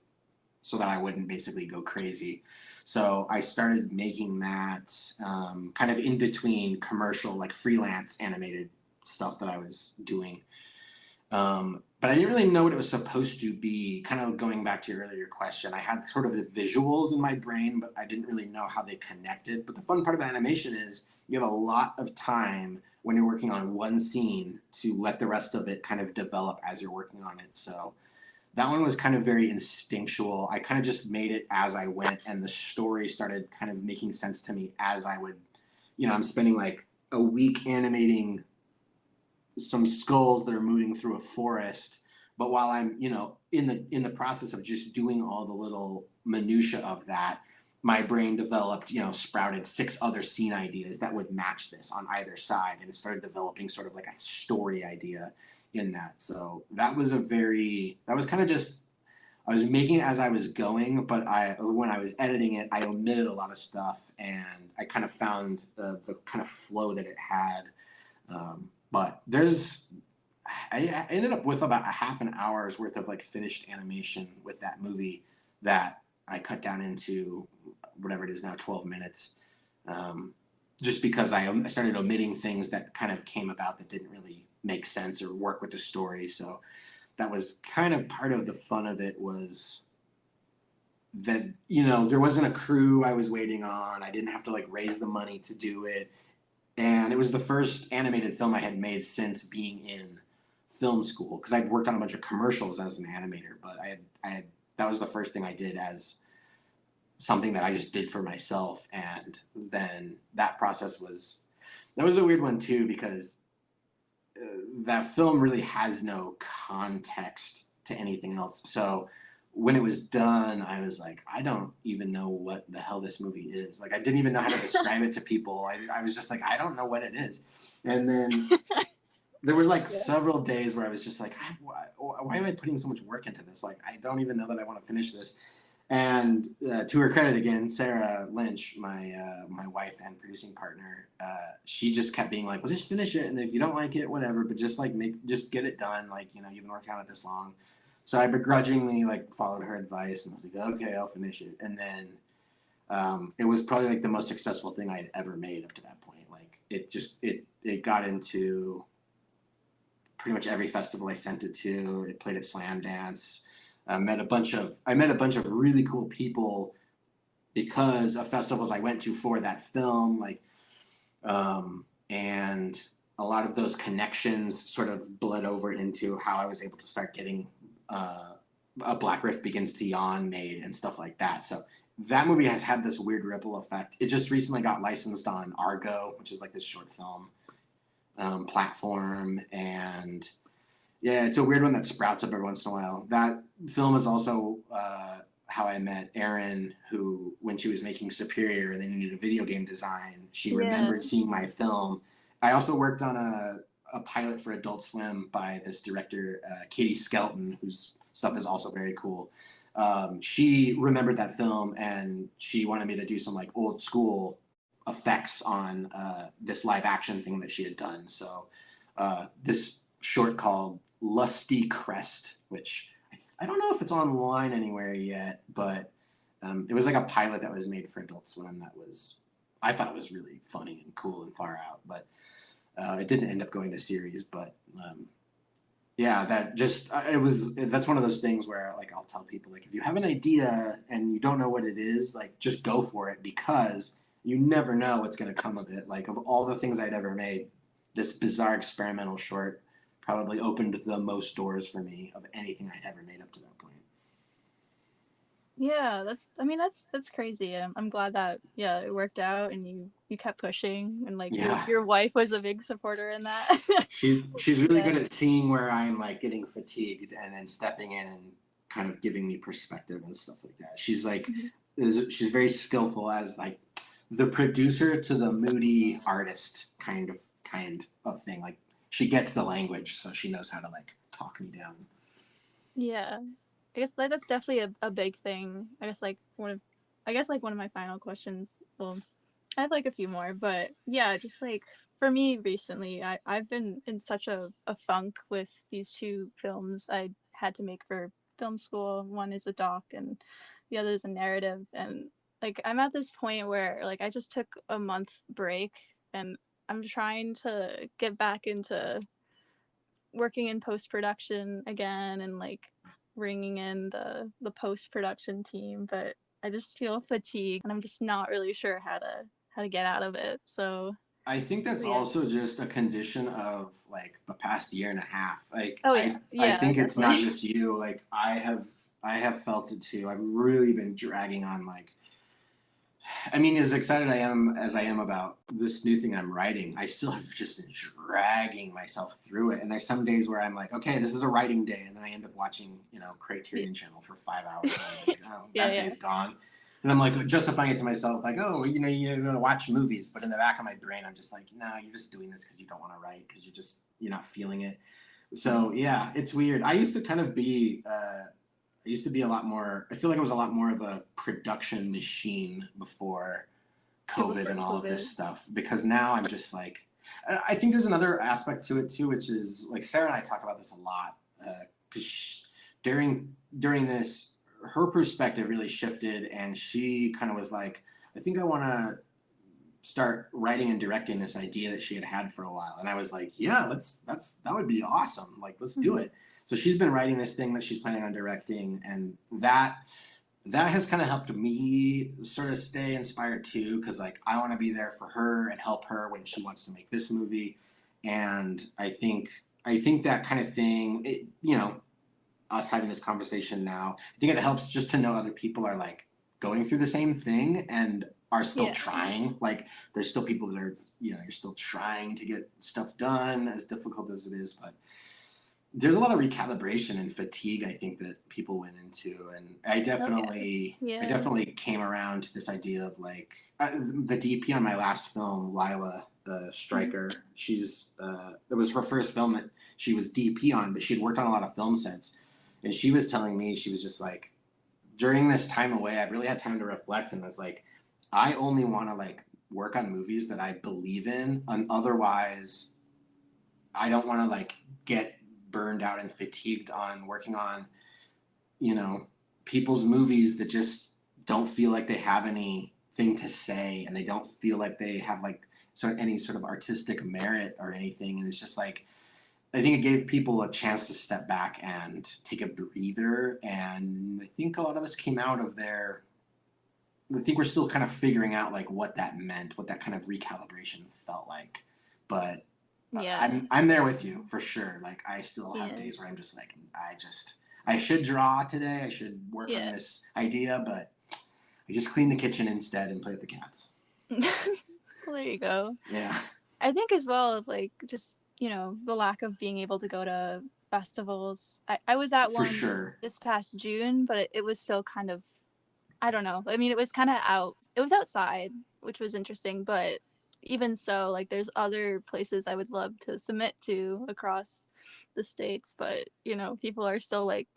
so that I wouldn't basically go crazy. So I started making that kind of in between commercial, like freelance animated stuff that I was doing. But I didn't really know what it was supposed to be. Kind of going back to your earlier question, I had sort of the visuals in my brain, but I didn't really know how they connected. But the fun part of animation is you have a lot of time when you're working on one scene to let the rest of it kind of develop as you're working on it. So that one was kind of very instinctual. I kind of just made it as I went, and the story started kind of making sense to me as I would, I'm spending like a week animating some skulls that are moving through a forest, but while I'm in the process of just doing all the little minutia of that, my brain developed sprouted 6 other scene ideas that would match this on either side, and it started developing sort of like a story idea in that. So that was kind of just, I was making it as I was going, but when I was editing it, I omitted a lot of stuff, and I kind of found the kind of flow that it had. But I ended up with about a half an hour's worth of like finished animation with that movie that I cut down into whatever it is now, 12 minutes. Just because I started omitting things that kind of came about that didn't really make sense or work with the story. So that was kind of part of the fun of it, was that, there wasn't a crew I was waiting on. I didn't have to like raise the money to do it. And it was the first animated film I had made since being in film school, because I'd worked on a bunch of commercials as an animator, but I had that was the first thing I did as something that I just did for myself. And then that process was a weird one too, because that film really has no context to anything else. So when it was done, I was like, I don't even know what the hell this movie is. Like, I didn't even know how to describe it to people. I was just like, I don't know what it is. And then there were like several days where I was just like, why am I putting so much work into this? Like, I don't even know that I want to finish this. And to her credit again, Sarah Lynch, my wife and producing partner, she just kept being like, well, just finish it. And if you don't like it, whatever, but just like just get it done. Like, you've been working on it this long. So I begrudgingly like followed her advice and was like, okay, I'll finish it. And then it was probably like the most successful thing I had ever made up to that point. Like it got into pretty much every festival I sent it to. It played at Slam Dance. I met a bunch of really cool people because of festivals I went to for that film. Like, and a lot of those connections sort of bled over into how I was able to start getting a Black Rift Begins to Yawn made and stuff like that. So that movie has had this weird ripple effect. It just recently got licensed on Argo, which is like this short film platform. And yeah, it's a weird one that sprouts up every once in a while. That film is also how I met Erin, who, when she was making Superior and they needed a video game design, she remembered seeing my film. I also worked on a pilot for Adult Swim by this director, Katie Skelton, whose stuff is also very cool. she remembered that film and she wanted me to do some like old school effects on this live action thing that she had done. So this short called Lusty Crest, which I don't know if it's online anywhere yet, but it was like a pilot that was made for Adult Swim that was, I thought it was really funny and cool and far out, but it didn't end up going to series. But yeah, that's one of those things where like I'll tell people, like, if you have an idea and you don't know what it is, like just go for it, because you never know what's going to come of it. Like, of all the things I'd ever made, this bizarre experimental short probably opened the most doors for me of anything I'd ever made up to that point. Yeah, that's crazy. I'm glad that it worked out and you kept pushing, and like Yeah. your wife was a big supporter in that. She's really Yeah. good at seeing where I'm like getting fatigued and then stepping in and kind of giving me perspective and stuff like that. She's like, she's very skillful as like the producer to the moody artist kind of thing. Like, she gets the language, so she knows how to like talk me down. Yeah, I guess that's definitely a big thing. I guess like one of my final questions. Well, I have like a few more, but yeah, just like for me recently, I've been in such a funk with these two films I had to make for film school. One is a doc and the other is a narrative. And like I'm at this point where like I just took a month break and I'm trying to get back into working in post production again and like bringing in the post production team, but I just feel fatigued and I'm just not really sure how to get out of it. So I think that's yeah. also just a condition of like the past year and a half. Like, Oh yeah, I yeah, think it's not definitely. just you. Like, I have felt it too. I've really been dragging on, like, I mean, as excited as I am about this new thing I'm writing, I still have just been dragging myself through it. And there's some days where I'm like, okay, this is a writing day, and then I end up watching, Criterion Channel for 5 hours. And I'm like, oh, Yeah, that yeah. day's gone. And I'm like justifying it to myself, like, oh, you're gonna watch movies, but in the back of my brain, I'm just like, no, you're just doing this because you don't want to write, because you're not feeling it. So yeah, it's weird. I used to kind of be. I used to be a lot more. I feel like I was a lot more of a production machine before COVID and all of this stuff. Because now I'm just like, I think there's another aspect to it too, which is like Sarah and I talk about this a lot. Because during this, her perspective really shifted, and she kind of was like, I think I want to start writing and directing this idea that she had for a while. And I was like, yeah, that would be awesome. Like, let's do it. So she's been writing this thing that she's planning on directing, and that has kind of helped me sort of stay inspired too, because like I want to be there for her and help her when she wants to make this movie. And I think that kind of thing, us having this conversation now, I think it helps just to know other people are like going through the same thing and are still trying. Like, there's still people that are, you're still trying to get stuff done, as difficult as it is. But there's a lot of recalibration and fatigue, I think, that people went into. And I definitely came around to this idea of like, the DP on my last film, Lila, the Striker, she's, it was her first film that she was DP on, but she'd worked on a lot of film sets. And she was telling me, she was just like, during this time away, I've really had time to reflect, and was like, I only want to like work on movies that I believe in, and otherwise I don't want to like get burned out and fatigued on working on, people's movies that just don't feel like they have anything to say, and they don't feel like they have like any sort of artistic merit or anything. And it's just like, I think it gave people a chance to step back and take a breather. And I think a lot of us came out of there. I think we're still kind of figuring out like what that meant, what that kind of recalibration felt like. But I'm there with you for sure. Like, I still have days where I'm just like, I should draw today. I should work on this idea, but I just clean the kitchen instead and play with the cats. Well, there you go. Yeah. I think as well, like, just, the lack of being able to go to festivals. I was at one this past June, but it was still kind of, I don't know. I mean, it was kind of it was outside, which was interesting, but even so, like, there's other places I would love to submit to across the states, but, people are still like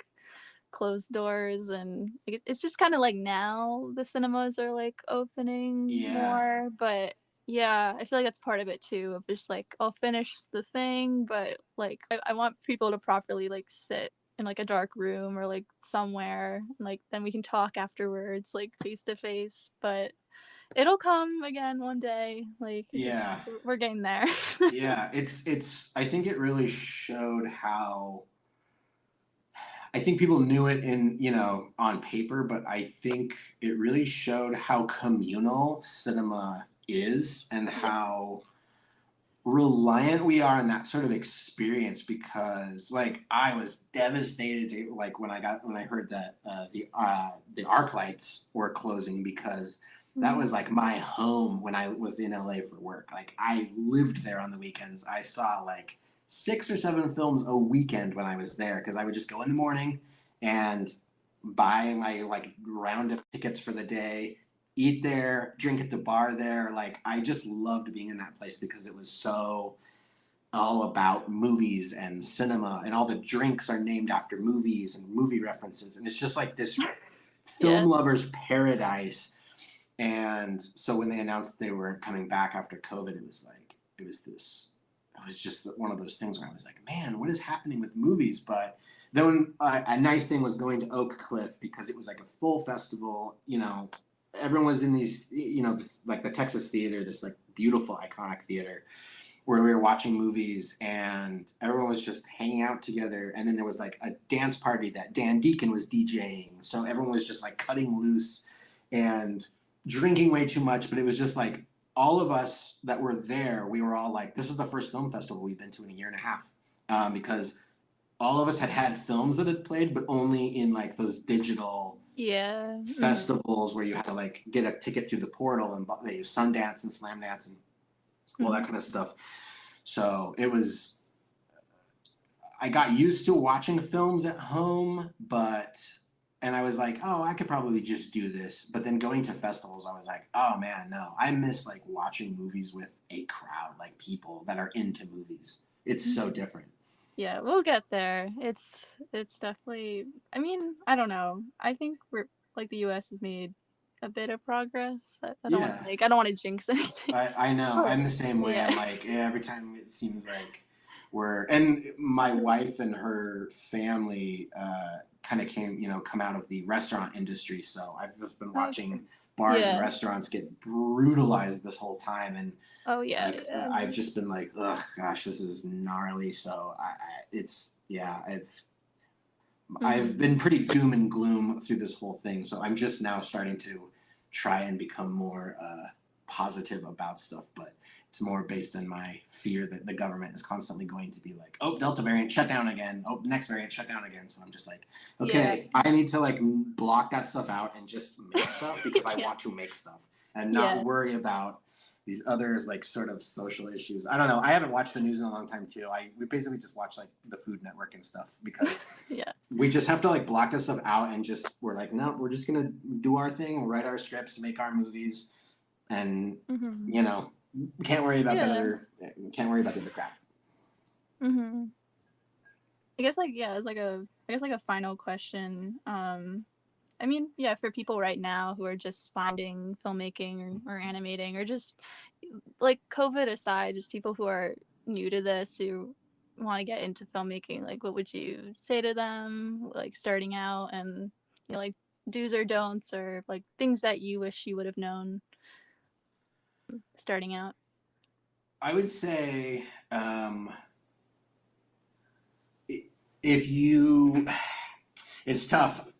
closed doors, and it's just kind of like now the cinemas are like opening Yeah, more, but yeah, I feel like that's part of it too, of just like I'll finish the thing, but like I want people to properly like sit in like a dark room or like somewhere, and like then we can talk afterwards, like face to face. But it'll come again one day. Like it's just yeah, we're getting there. yeah. I think it really showed how. I think people knew it in, on paper, but I think it really showed how communal cinema is and Yeah. how reliant we are on that sort of experience, because like I was devastated to, like when I heard that the arc lights were closing, because that Mm. was like my home when I was in LA for work. Like I lived there on the weekends. I saw like 6 or 7 films a weekend when I was there, because I would just go in the morning and buy my like round of tickets for the day, eat there, drink at the bar there. Like I just loved being in that place because it was so all about movies and cinema, and all the drinks are named after movies and movie references, and it's just like this film Yeah. lovers paradise. And so when they announced they were coming back after COVID, it was just one of those things where I was like, man, what is happening with movies? But then a nice thing was going to Oak Cliff, because it was like a full festival. Everyone was in these, like the Texas Theater, this like beautiful iconic theater where we were watching movies, and everyone was just hanging out together. And then there was like a dance party that Dan Deacon was DJing, so everyone was just like cutting loose and drinking way too much. But it was just like all of us that were there, we were all like, this is the first film festival we've been to in a year and a half, because all of us had films that had played, but only in like those digital Yeah. Mm. festivals where you had to like get a ticket through the portal, and they use Sundance and Slam Dance and all that Mm. kind of stuff. So I got used to watching films at home, and I was like, oh, I could probably just do this. But then going to festivals, I was like, oh man, no, I miss like watching movies with a crowd, like people that are into movies. It's so different. Yeah, we'll get there. It's definitely, I mean, I don't know. I think we're like the US has made a bit of progress. I don't want Yeah, like I don't want to jinx anything. I know. But I'm the same way. yeah. I'm like, every time it seems like and my wife and her family kind of come out of the restaurant industry. So I've just been Okay. watching bars and Yeah. restaurants get brutalized this whole time. And Oh yeah, like, yeah. I've just been like, ugh, gosh, this is gnarly. So yeah, I've Hmm. been pretty doom and gloom through this whole thing. So I'm just now starting to try and become more positive about stuff, but it's more based on my fear that the government is constantly going to be like, oh, Delta variant shut down again. Oh, next variant shut down again. So I'm just like, Yeah. okay, I need to like block that stuff out and just make stuff, because I Yeah. want to make stuff and not Yeah. worry about these others, like sort of social issues. I don't know. I haven't watched the news in a long time too. We basically just watch like the Food Network and stuff, because Yeah. we just have to like block this stuff out, and just we're like, no, we're just gonna do our thing, we'll write our scripts, make our movies, and Hmm. can't worry about Yeah. the other crap. Hmm. I guess like yeah, it's like I guess like a final question. I mean, yeah, for people right now who are just finding filmmaking or animating, or just like COVID aside, just people who are new to this, who want to get into filmmaking, like what would you say to them, like starting out, and like do's or don'ts, or like things that you wish you would have known starting out? I would say, if you it's tough.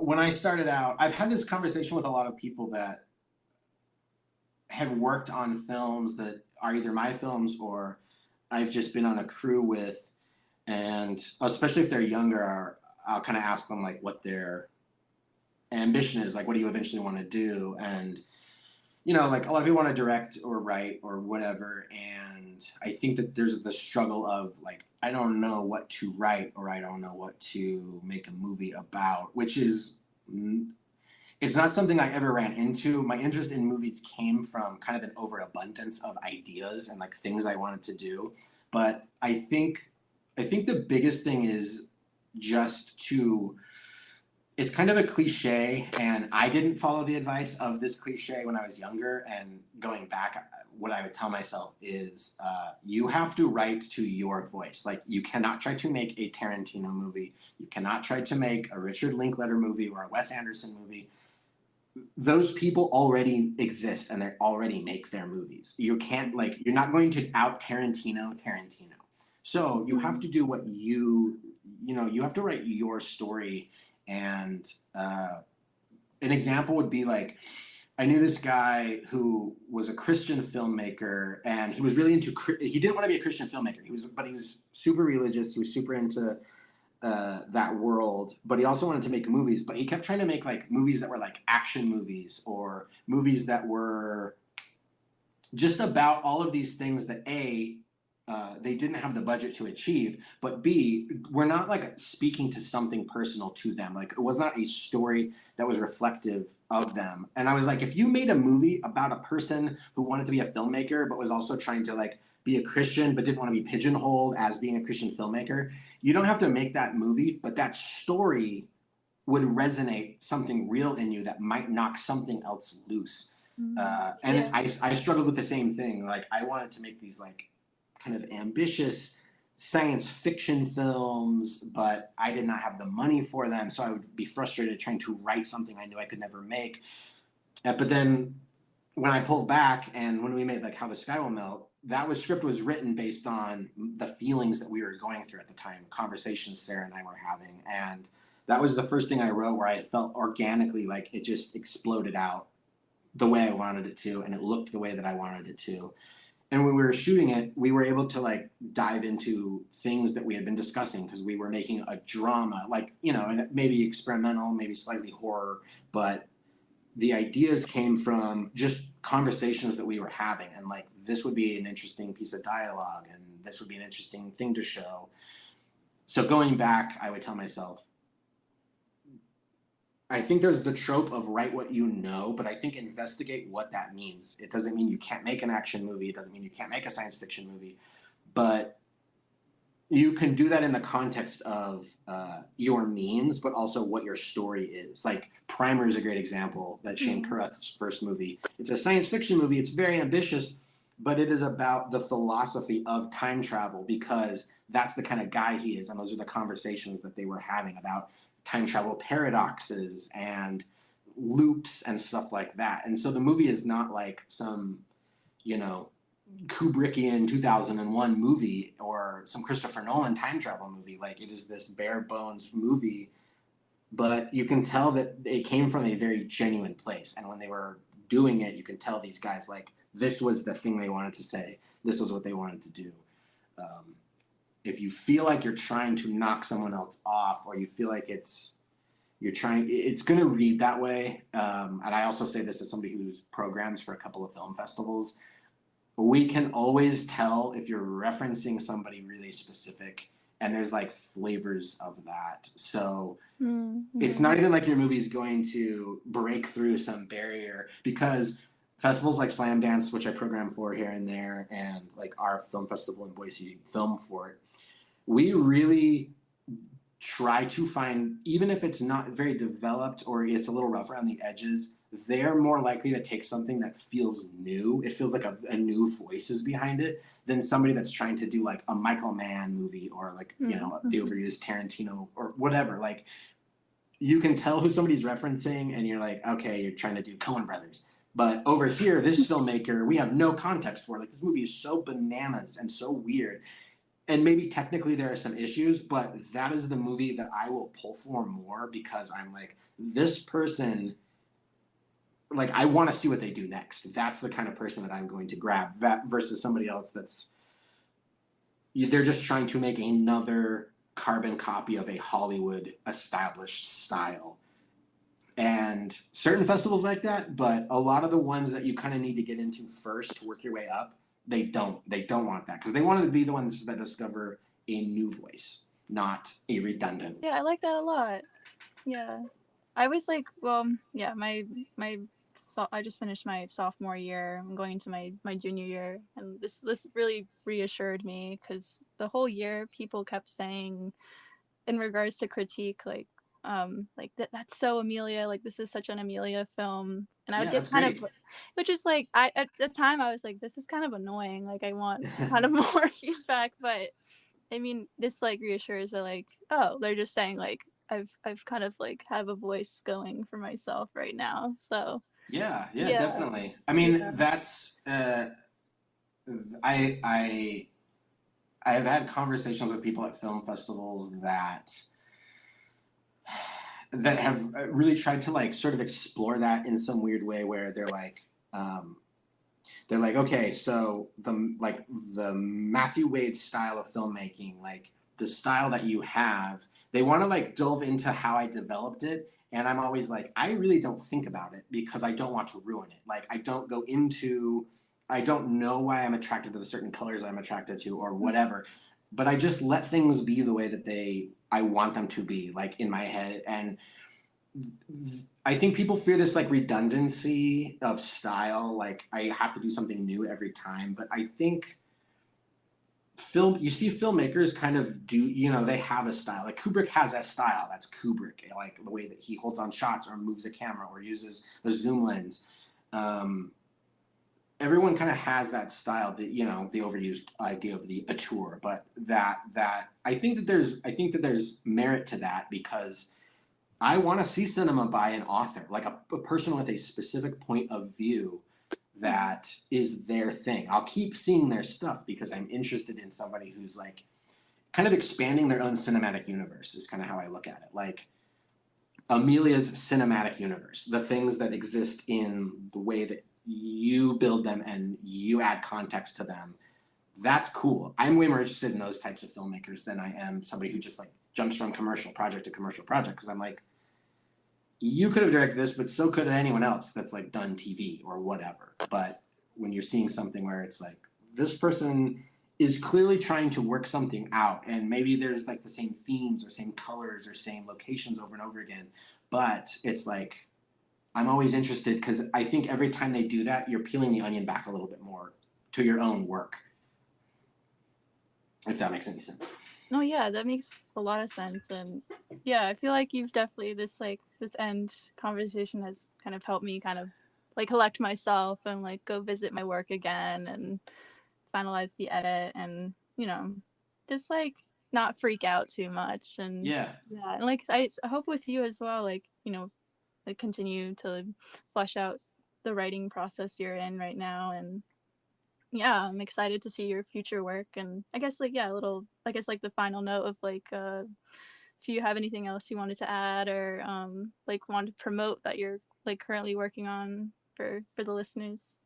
When I started out, I've had this conversation with a lot of people that have worked on films that are either my films or I've just been on a crew with, and especially if they're younger, I'll kind of ask them like what their ambition is, like what do you eventually want to do. And like a lot of people want to direct or write or whatever, and I think that there's the struggle of like, I don't know what to write, or I don't know what to make a movie about, which is it's not something I ever ran into. My interest in movies came from kind of an overabundance of ideas and like things I wanted to do. But I think the biggest thing is just to it's kind of a cliche, and I didn't follow the advice of this cliche when I was younger. And going back, what I would tell myself is, you have to write to your voice. Like, you cannot try to make a Tarantino movie. You cannot try to make a Richard Linklater movie or a Wes Anderson movie. Those people already exist and they already make their movies. You can't, like, you're not going to out Tarantino. So you have to do what you have to write your story. And an example would be like, I knew this guy who was a Christian filmmaker, and he was really into. He didn't want to be a Christian filmmaker. But he was super religious. He was super into that world. But he also wanted to make movies. But he kept trying to make like movies that were like action movies, or movies that were just about all of these things that they didn't have the budget to achieve, but B, we're not like speaking to something personal to them. Like, it was not a story that was reflective of them. And I was like, if you made a movie about a person who wanted to be a filmmaker, but was also trying to like be a Christian, but didn't want to be pigeonholed as being a Christian filmmaker, you don't have to make that movie, but that story would resonate something real in you that might knock something else loose. And I struggled with the same thing. Like, I wanted to make these like kind of ambitious science fiction films, but I did not have the money for them. So I would be frustrated trying to write something I knew I could never make. But then when I pulled back and when we made like How the Sky Will Melt, script was written based on the feelings that we were going through at the time, conversations Sarah and I were having. And that was the first thing I wrote where I felt organically like it just exploded out the way I wanted it to, and it looked the way that I wanted it to. And when we were shooting it, we were able to like dive into things that we had been discussing, because we were making a drama, like, and maybe experimental, maybe slightly horror, but the ideas came from just conversations that we were having. And like, this would be an interesting piece of dialogue, and this would be an interesting thing to show. So going back, I would tell myself, I think there's the trope of write what you know, but I think investigate what that means. It doesn't mean you can't make an action movie. It doesn't mean you can't make a science fiction movie, but you can do that in the context of your means, but also what your story is. Like, Primer is a great example. That Shane Carruth's first movie. It's a science fiction movie. It's very ambitious, but it is about the philosophy of time travel, because that's the kind of guy he is, and those are the conversations that they were having about time travel paradoxes and loops and stuff like that. And so the movie is not like some, Kubrickian 2001 movie or some Christopher Nolan time travel movie. Like, it is this bare bones movie, but you can tell that it came from a very genuine place. And when they were doing it, you can tell these guys, like, this was the thing they wanted to say. This was what they wanted to do. If you feel like you're trying to knock someone else off, or you feel like it's going to read that way. And I also say this as somebody who's programs for a couple of film festivals. We can always tell if you're referencing somebody really specific, and there's like flavors of that. So it's not even like your movie's going to break through some barrier, because festivals like Slam Dance, which I program for here and there, and like our film festival in Boise, Film for It, we really try to find, even if it's not very developed or it's a little rough around the edges, they're more likely to take something that feels new. It feels like a new voice is behind it, than somebody that's trying to do like a Michael Mann movie, or like, the overused Tarantino or whatever. Like, you can tell who somebody's referencing, and you're like, okay, you're trying to do Coen Brothers. But over here, this filmmaker, we have no context for. Like, this movie is so bananas and so weird. And maybe technically there are some issues, but that is the movie that I will pull for more, because I'm like, this person, like, I want to see what they do next. That's the kind of person that I'm going to grab, versus somebody else they're just trying to make another carbon copy of a Hollywood established style. And certain festivals like that, but a lot of the ones that you kind of need to get into first to work your way up, they don't want that, because they wanted to be the ones that discover a new voice, not a redundant. Yeah, I like that a lot. Yeah, I was like, I just finished my sophomore year. I'm going into my junior year, and this really reassured me, because the whole year people kept saying, in regards to critique, like, like that's so Amelia, like this is such an Amelia film. And I would Yeah, get that's kind of, great. which is like, I at the time I was like, this is kind of annoying, like I want kind of more feedback. But I mean, this like reassures that like, oh, they're just saying like I've kind of like have a voice going for myself right now. So Yeah, yeah, yeah. definitely. I Yeah. mean, that's I I've had conversations with people at film festivals that have really tried to like sort of explore that in some weird way where um, they're like, okay, so the Matthew Wade style of filmmaking, like the style that you have, they want to like delve into how I developed it. And I'm always like, I really don't think about it because I don't want to ruin it. Like I don't know why I'm attracted to the certain colors I'm attracted to or whatever. But I just let things be the way that I want them to be, like in my head. And I think people fear this like redundancy of style, like I have to do something new every time. But I think you see filmmakers kind of do, they have a style. Like Kubrick has that style. That's Kubrick, like the way that he holds on shots or moves a camera or uses a zoom lens. Um, Everyone kind of has that style, the the overused idea of the auteur, but that I think that there's merit to that because I want to see cinema by an author, like a person with a specific point of view that is their thing. I'll keep seeing their stuff because I'm interested in somebody who's like kind of expanding their own cinematic universe is kind of how I look at it. Like Amelia's cinematic universe, the things that exist in the way that you build them and you add context to them. That's cool. I'm way more interested in those types of filmmakers than I am somebody who just like jumps from commercial project to commercial project because I'm like, you could have directed this, but so could anyone else that's like done TV or whatever. But when you're seeing something where it's like this person is clearly trying to work something out, and maybe there's like the same themes or same colors or same locations over and over again, but it's like I'm always interested because I think every time they do that, you're peeling the onion back a little bit more to your own work, if that makes any sense. No, yeah, that makes a lot of sense. And yeah, I feel like you've definitely this end conversation has kind of helped me kind of like collect myself and like go visit my work again and finalize the edit and, just like not freak out too much. And Yeah. yeah, and like I hope with you as well, like, like continue to flesh out the writing process you're in right now. And yeah, I'm excited to see your future work. And I guess like, yeah, a little, I guess like the final note of like, if you have anything else you wanted to add or like want to promote that you're like currently working on for the listeners.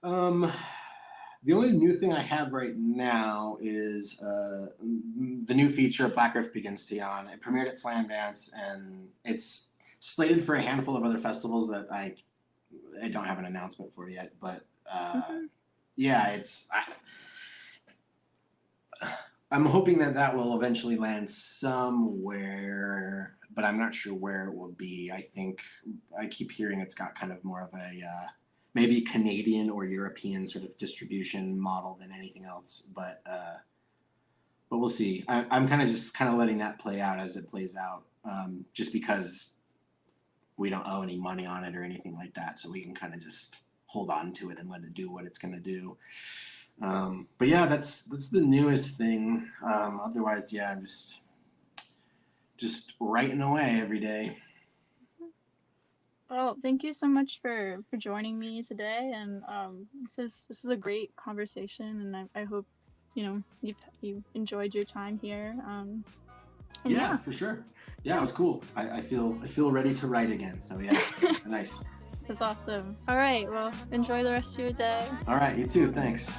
The only new thing I have right now is the new feature Black Earth Begins to Yawn. It premiered at Slamdance and it's slated for a handful of other festivals that I don't have an announcement for yet. But yeah, I'm hoping that will eventually land somewhere, but I'm not sure where it will be. I think I keep hearing it's got kind of more of a maybe Canadian or European sort of distribution model than anything else. But we'll see. I'm kind of letting that play out as it plays out, just because we don't owe any money on it or anything like that, so we can kind of just hold on to it and let it do what it's going to do. But yeah, that's the newest thing. Otherwise, yeah, I'm just writing away every day. Well, thank you so much for joining me today, and this is a great conversation, and I hope you enjoyed your time here. Yeah, for sure. Yeah, it was cool. I feel ready to write again. So yeah, nice. That's awesome. All right, well, enjoy the rest of your day. All right, you too. Thanks.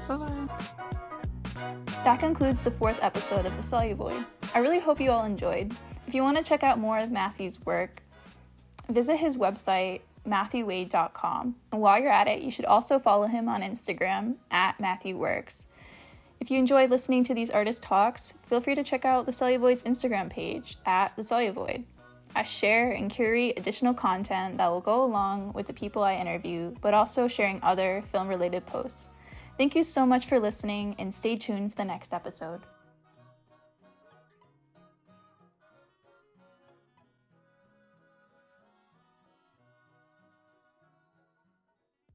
Bye-bye. That concludes the 4th episode of the Celluvoid. I really hope you all enjoyed. If you want to check out more of Matthew's work, visit his website, matthewwade.com. And while you're at it, you should also follow him on Instagram at MatthewWorks. If you enjoyed listening to these artist talks, feel free to check out the Celluvoid's Instagram page at the Celluvoid. I share and curate additional content that will go along with the people I interview, but also sharing other film-related posts. Thank you so much for listening, and stay tuned for the next episode.